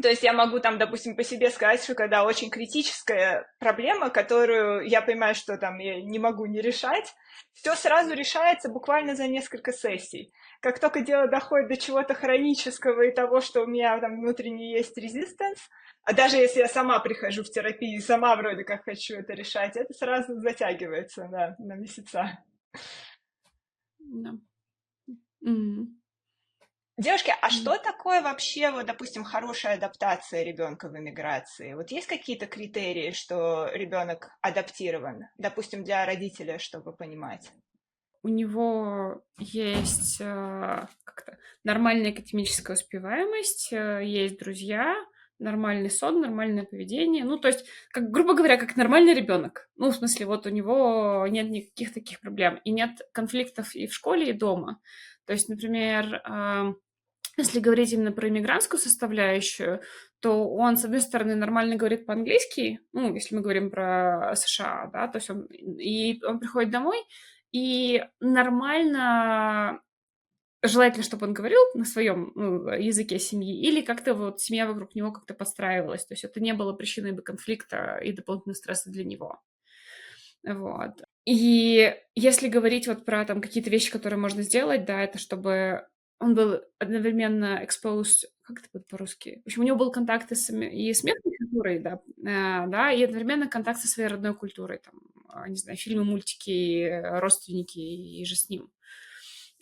То есть я могу там, допустим, по себе сказать, что когда очень критическая проблема, которую я понимаю, что там я не могу не решать, все сразу решается буквально за несколько сессий. Как только дело доходит до чего-то хронического и того, что у меня там внутренне есть резистанс, а даже если я сама прихожу в терапию и сама вроде как хочу это решать, это сразу затягивается на месяца. Да. Мгм. Девушки, а что такое вообще, вот, допустим, хорошая адаптация ребенка в эмиграции? Вот есть какие-то критерии, что ребенок адаптирован, допустим, для родителя, чтобы понимать? У него есть как-то нормальная академическая успеваемость, есть друзья, нормальный сон, нормальное поведение. Ну, то есть, как, грубо говоря, как нормальный ребенок. Ну, в смысле, вот у него нет никаких таких проблем. И нет конфликтов и в школе, и дома. То есть, например, если говорить именно про иммигрантскую составляющую, то он, с одной стороны, нормально говорит по-английски, ну, если мы говорим про США, да, то есть он приходит домой, и нормально, желательно, чтобы он говорил на своем языке семьи, или как-то вот семья вокруг него как-то подстраивалась, то есть это не было причиной бы конфликта и дополнительного стресса для него. Вот. И если говорить вот про там какие-то вещи, которые можно сделать, да, это чтобы он был одновременно exposed, как это будет по-русски? В общем, у него был контакт и с местной культурой, да, да, и одновременно контакт со своей родной культурой, там, не знаю, фильмы, мультики, родственники и же с ним.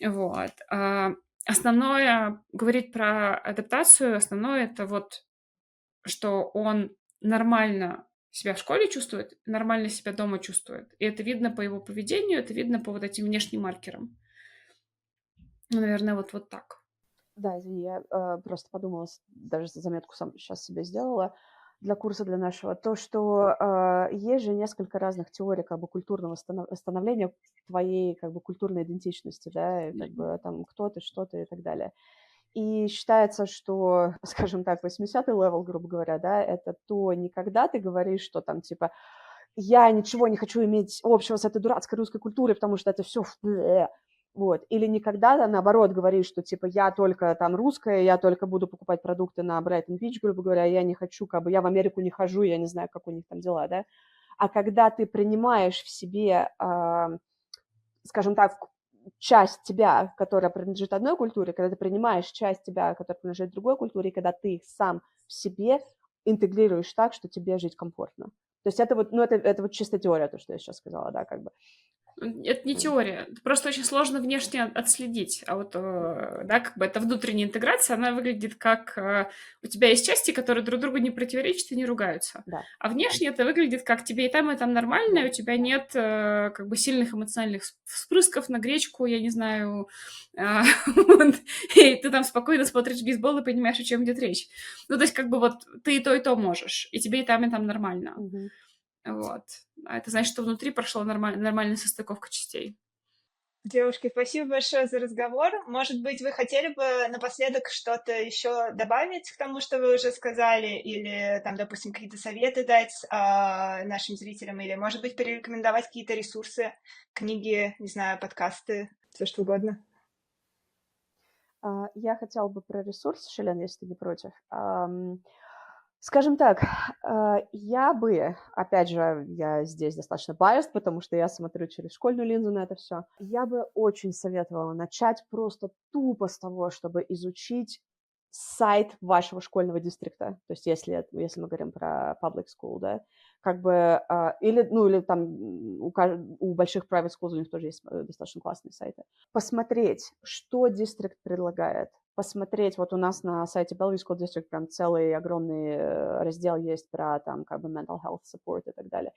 Вот. Основное, говорить про адаптацию, основное это вот, что он нормально себя в школе чувствует, нормально себя дома чувствует. И это видно по его поведению, это видно по вот этим внешним маркерам. Ну, наверное, вот так. Да, извини, я просто подумала, даже заметку сам сейчас себе сделала для курса для нашего, то, что есть же несколько разных теорий как бы культурного становления твоей как бы культурной идентичности, да, и как бы там кто ты, что ты и так далее. И считается, что, скажем так, 80-й левел, грубо говоря, да, это то не когда ты говоришь, что там типа я ничего не хочу иметь общего с этой дурацкой русской культурой, потому что это все вот. Или никогда, наоборот, говоришь, что, типа, я только там русская, я только буду покупать продукты на Брайтон-Бич, грубо говоря, я не хочу, как бы, я в Америку не хожу, я не знаю, как у них там дела, да. А когда ты принимаешь в себе, скажем так, часть тебя, которая принадлежит одной культуре, когда ты принимаешь часть тебя, которая принадлежит другой культуре, и когда ты сам в себе интегрируешь так, что тебе жить комфортно. То есть это вот, ну, это вот чисто теория, то, что я сейчас сказала, да, как бы. Это не теория. Это просто очень сложно внешне отследить. А вот, да, как бы эта внутренняя интеграция, она выглядит как у тебя есть части, которые друг другу не противоречат и не ругаются. Да. А внешне это выглядит как тебе и там нормально, и у тебя нет как бы сильных эмоциональных вспрысков на гречку, я не знаю. И ты там спокойно смотришь бейсбол и понимаешь, о чем идет речь. Ну, то есть как бы вот ты и то можешь, и тебе и там нормально. Вот. А это значит, что внутри прошла нормальная состыковка частей. Девушки, спасибо большое за разговор. Может быть, вы хотели бы напоследок что-то еще добавить к тому, что вы уже сказали, или там, допустим, какие-то советы дать нашим зрителям, или, может быть, порекомендовать какие-то ресурсы, книги, не знаю, подкасты, все что угодно. Я хотела бы про ресурсы, Шелен, если ты не против. Скажем так, я бы, опять же, я здесь достаточно biased, потому что я смотрю через школьную линзу на это все. Я бы очень советовала начать просто тупо с того, чтобы изучить сайт вашего школьного дистрикта. То есть если мы говорим про public school, да, как бы, или там у больших private schools у них тоже есть достаточно классные сайты. Посмотреть, что дистрикт предлагает, посмотреть, вот у нас на сайте Bellevue School District прям целый огромный раздел есть про там как бы mental health support и так далее.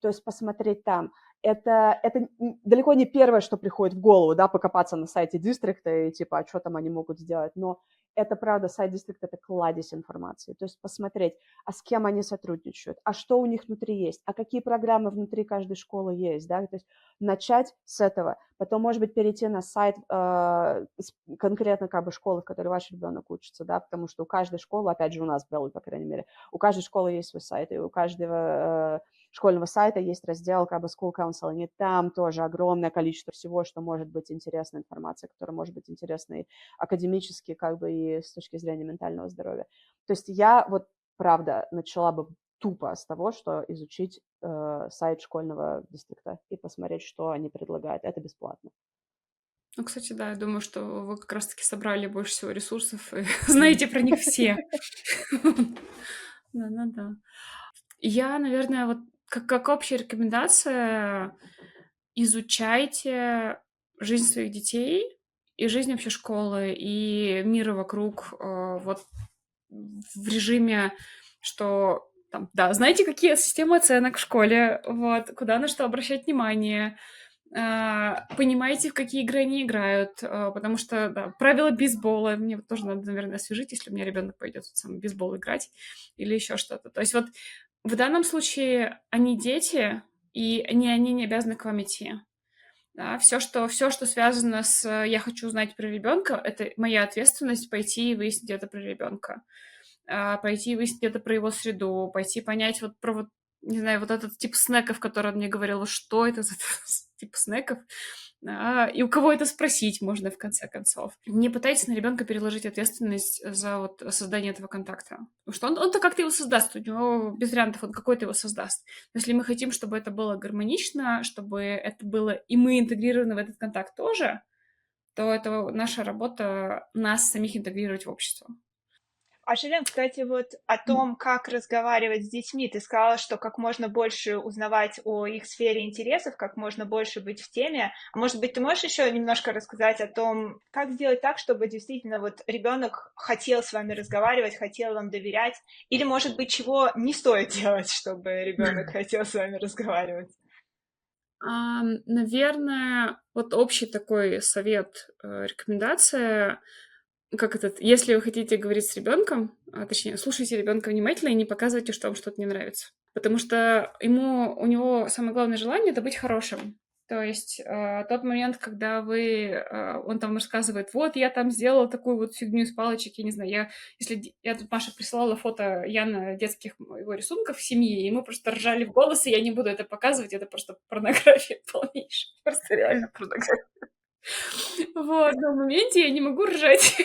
То есть посмотреть там. Это далеко не первое, что приходит в голову, да, покопаться на сайте дистрикта и типа, а что там они могут сделать, но это правда, сайт дистрикта – это кладезь информации. То есть посмотреть, а с кем они сотрудничают, а что у них внутри есть, а какие программы внутри каждой школы есть, да, то есть начать с этого. Потом, может быть, перейти на сайт конкретно как бы школы, в которой ваш ребенок учится, да, потому что у каждой школы, опять же, у нас в Белле, по крайней мере, у каждой школы есть свой сайт, и у каждого школьного сайта есть раздел как бы school counseling, и там тоже огромное количество всего, что может быть интересной информации, которая может быть интересной академически, как бы и с точки зрения ментального здоровья. То есть я вот, правда, начала бы тупо с того, что изучить сайт школьного дистрикта и посмотреть, что они предлагают. Это бесплатно. Ну, кстати, да, я думаю, что вы как раз-таки собрали больше всего ресурсов и знаете про них все. Да. Я, наверное, вот как общая рекомендация, изучайте жизнь своих детей и жизнь вообще школы, и мира вокруг вот в режиме, что там, да, знаете, какие системы оценок в школе, вот, куда на что обращать внимание, понимаете, в какие игры они играют, потому что, да, правила бейсбола, мне вот тоже надо, наверное, освежить, если у меня ребенок пойдет в самый бейсбол играть или еще что-то. То есть вот в данном случае они дети, и они не обязаны к вам идти. Да, все, что связано с я хочу узнать про ребенка, это моя ответственность пойти и выяснить это про ребенка. Пойти и выяснить это про его среду, пойти понять вот про вот, не знаю, вот этот тип снеков, который он мне говорил, вот что это за тип снеков, и у кого это спросить можно в конце концов. Не пытайтесь на ребенка переложить ответственность за вот создание этого контакта. Потому что он-то как-то его создаст, у него без вариантов, он какой-то его создаст. Но если мы хотим, чтобы это было гармонично, чтобы это было, и мы интегрированы в этот контакт тоже, то это наша работа нас самих интегрировать в общество. А, Желен, кстати, вот о том, как разговаривать с детьми, ты сказала, что как можно больше узнавать о их сфере интересов, как можно больше быть в теме. А может быть, ты можешь еще немножко рассказать о том, как сделать так, чтобы действительно вот ребенок хотел с вами разговаривать, хотел вам доверять, или, может быть, чего не стоит делать, чтобы ребенок хотел с вами разговаривать? Наверное, вот общий такой совет, рекомендация, как этот, если вы хотите говорить с ребенком, точнее, слушайте ребенка внимательно и не показывайте, что вам что-то не нравится. Потому что у него самое главное желание — это быть хорошим. То есть тот момент, когда он там рассказывает, вот, я там сделала такую вот фигню из палочек, я не знаю, я тут Маша присылала фото Яна детских его рисунков в семье, и мы просто ржали в голос, и я не буду это показывать, это просто порнография полнейшая, просто реально порнография. Вот, но в моменте я не могу ржать.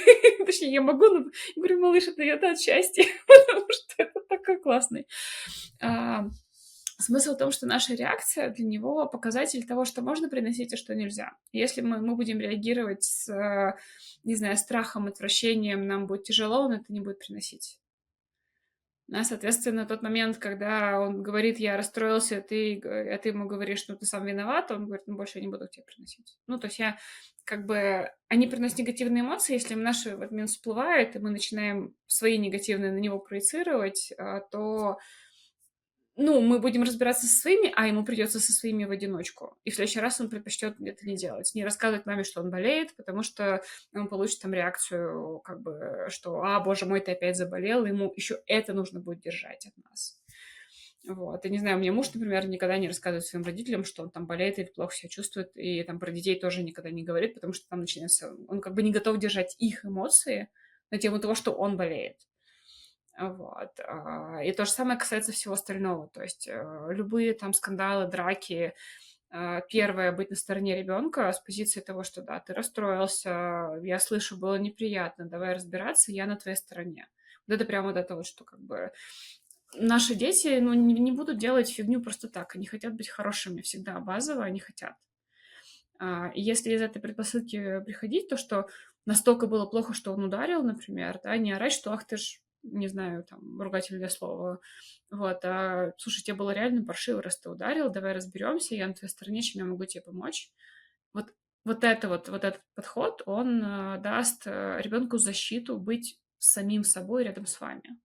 Точнее, я могу, но я говорю, малыш, это от счастья, потому что это такой классный. Смысл в том, что наша реакция для него показатель того, что можно приносить, а что нельзя. Если мы будем реагировать с, не знаю, страхом, отвращением, нам будет тяжело, он это не будет приносить. Соответственно, тот момент, когда он говорит, я расстроился, а ты ему говоришь, ну, ты сам виноват, он говорит, ну, больше я не буду к тебе приносить. Ну, то есть они приносят негативные эмоции, если наши в этот момент всплывают, и мы начинаем свои негативные на него проецировать, то, ну, мы будем разбираться со своими, а ему придется со своими в одиночку. И в следующий раз он предпочтет это не делать, не рассказывать маме, что он болеет, потому что он получит там реакцию, как бы, что, боже мой, ты опять заболел, ему еще это нужно будет держать от нас. Вот. И не знаю, у меня муж, например, никогда не рассказывает своим родителям, что он там болеет или плохо себя чувствует, и там про детей тоже никогда не говорит, потому что там начинается... Он как бы не готов держать их эмоции на тему того, что он болеет. Вот. И то же самое касается всего остального. То есть любые там скандалы, драки, первое, быть на стороне ребенка с позиции того, что да, ты расстроился, я слышу, было неприятно, давай разбираться, я на твоей стороне. Вот это прям вот это вот, что как бы наши дети, ну, не будут делать фигню просто так, они хотят быть хорошими всегда, базово они хотят. И если из этой предпосылки приходить, то, что настолько было плохо, что он ударил, например, да, не орать, что ах ты ж, не знаю, там, ругательное слово, вот, слушай, тебе было реально паршиво, раз ты ударил, давай разберемся, я на твоей стороне, чем я могу тебе помочь. Вот этот подход, он даст ребенку защиту быть самим собой рядом с вами.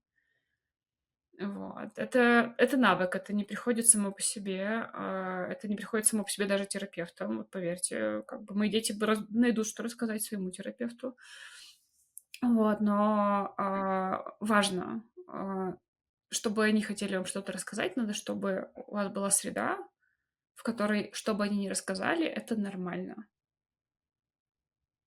Вот. Это навык, это не приходит само по себе, это не приходит само по себе даже терапевтам, вот поверьте, как бы мои дети найдут, что рассказать своему терапевту. Вот, но важно, чтобы они хотели вам что-то рассказать, надо, чтобы у вас была среда, в которой, что бы они ни рассказали, это нормально.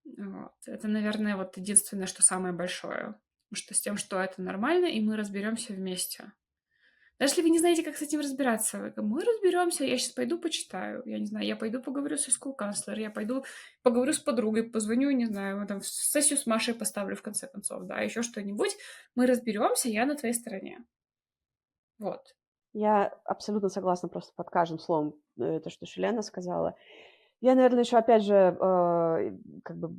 Вот. Это, наверное, вот единственное, что самое большое. Потому что с тем, что это нормально, и мы разберемся вместе. Даже если вы не знаете, как с этим разбираться, вы говорите, мы разберемся, я сейчас пойду почитаю, я не знаю, я пойду поговорю со school counselor, я пойду поговорю с подругой, позвоню, не знаю, там, сессию с Машей поставлю в конце концов, да, еще что-нибудь, мы разберемся, я на твоей стороне. Вот. Я абсолютно согласна просто под каждым словом, то, что Шелена сказала. Я, наверное, еще опять же, как бы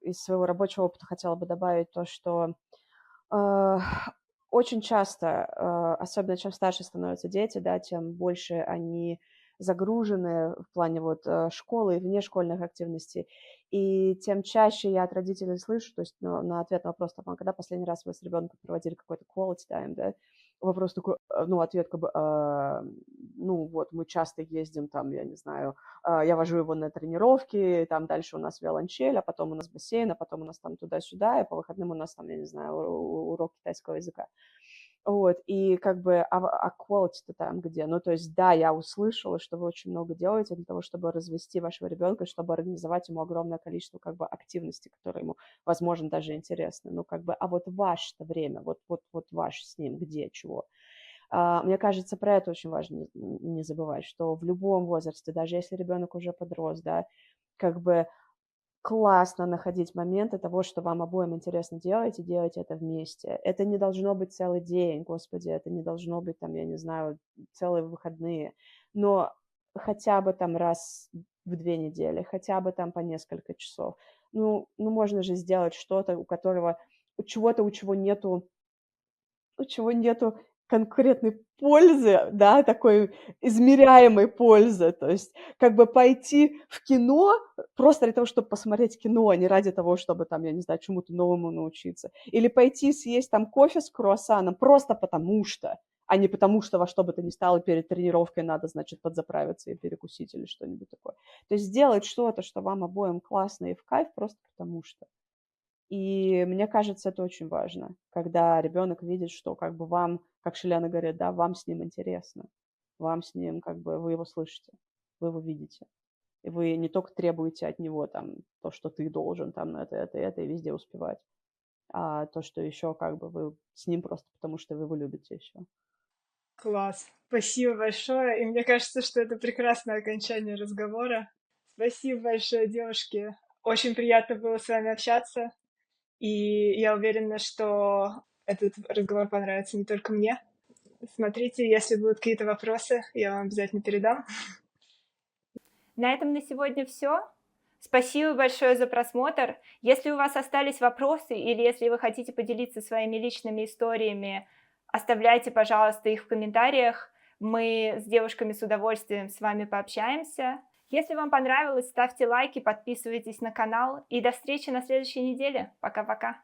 из своего рабочего опыта хотела бы добавить то, что очень часто, особенно чем старше становятся дети, да, тем больше они загружены в плане вот школы и внешкольных активностей. И тем чаще я от родителей слышу, то есть на ответ на вопрос, там, когда последний раз вы с ребенком проводили какой-то quality time, да, вопрос такой, ну, ответ как бы, ну, вот, мы часто ездим, там, я не знаю, я вожу его на тренировки, там дальше у нас виолончель, а потом у нас бассейн, а потом у нас там туда-сюда, и по выходным у нас там, я не знаю, урок китайского языка. Вот, и как бы, quality-то там где? Ну, то есть, да, я услышала, что вы очень много делаете для того, чтобы развести вашего ребенка, чтобы организовать ему огромное количество, как бы, активностей, которые ему, возможно, даже интересны. Ну, как бы, а вот ваше-то время, вот ваш с ним, где, чего? Мне кажется, про это очень важно не забывать, что в любом возрасте, даже если ребенок уже подрос, да, как бы классно находить моменты того, что вам обоим интересно делать, и делать это вместе. Это не должно быть целый день, господи, это не должно быть, там, я не знаю, целые выходные, но хотя бы там раз в 2 недели, хотя бы там по несколько часов. Ну можно же сделать что-то, у чего нету конкретной пользы, да, такой измеряемой пользы. То есть как бы пойти в кино просто для того, чтобы посмотреть кино, а не ради того, чтобы там, я не знаю, чему-то новому научиться. Или пойти съесть там кофе с круассаном просто потому что, а не потому что во что бы то ни стало перед тренировкой надо, значит, подзаправиться и перекусить или что-нибудь такое. То есть сделать что-то, что вам обоим классно и в кайф, просто потому что. И мне кажется, это очень важно, когда ребенок видит, что как бы вам, как Шиляна говорит, да, вам с ним интересно, вам с ним как бы, вы его слышите, вы его видите. И вы не только требуете от него там то, что ты должен там на это и везде успевать, а то, что еще как бы вы с ним просто потому, что вы его любите еще. Класс. Спасибо большое. И мне кажется, что это прекрасное окончание разговора. Спасибо большое, девушки. Очень приятно было с вами общаться. И я уверена, что этот разговор понравится не только мне. Смотрите, если будут какие-то вопросы, я вам обязательно передам. На этом на сегодня все. Спасибо большое за просмотр. Если у вас остались вопросы или если вы хотите поделиться своими личными историями, оставляйте, пожалуйста, их в комментариях. Мы с девушками с удовольствием с вами пообщаемся. Если вам понравилось, ставьте лайки, подписывайтесь на канал и до встречи на следующей неделе. Пока-пока.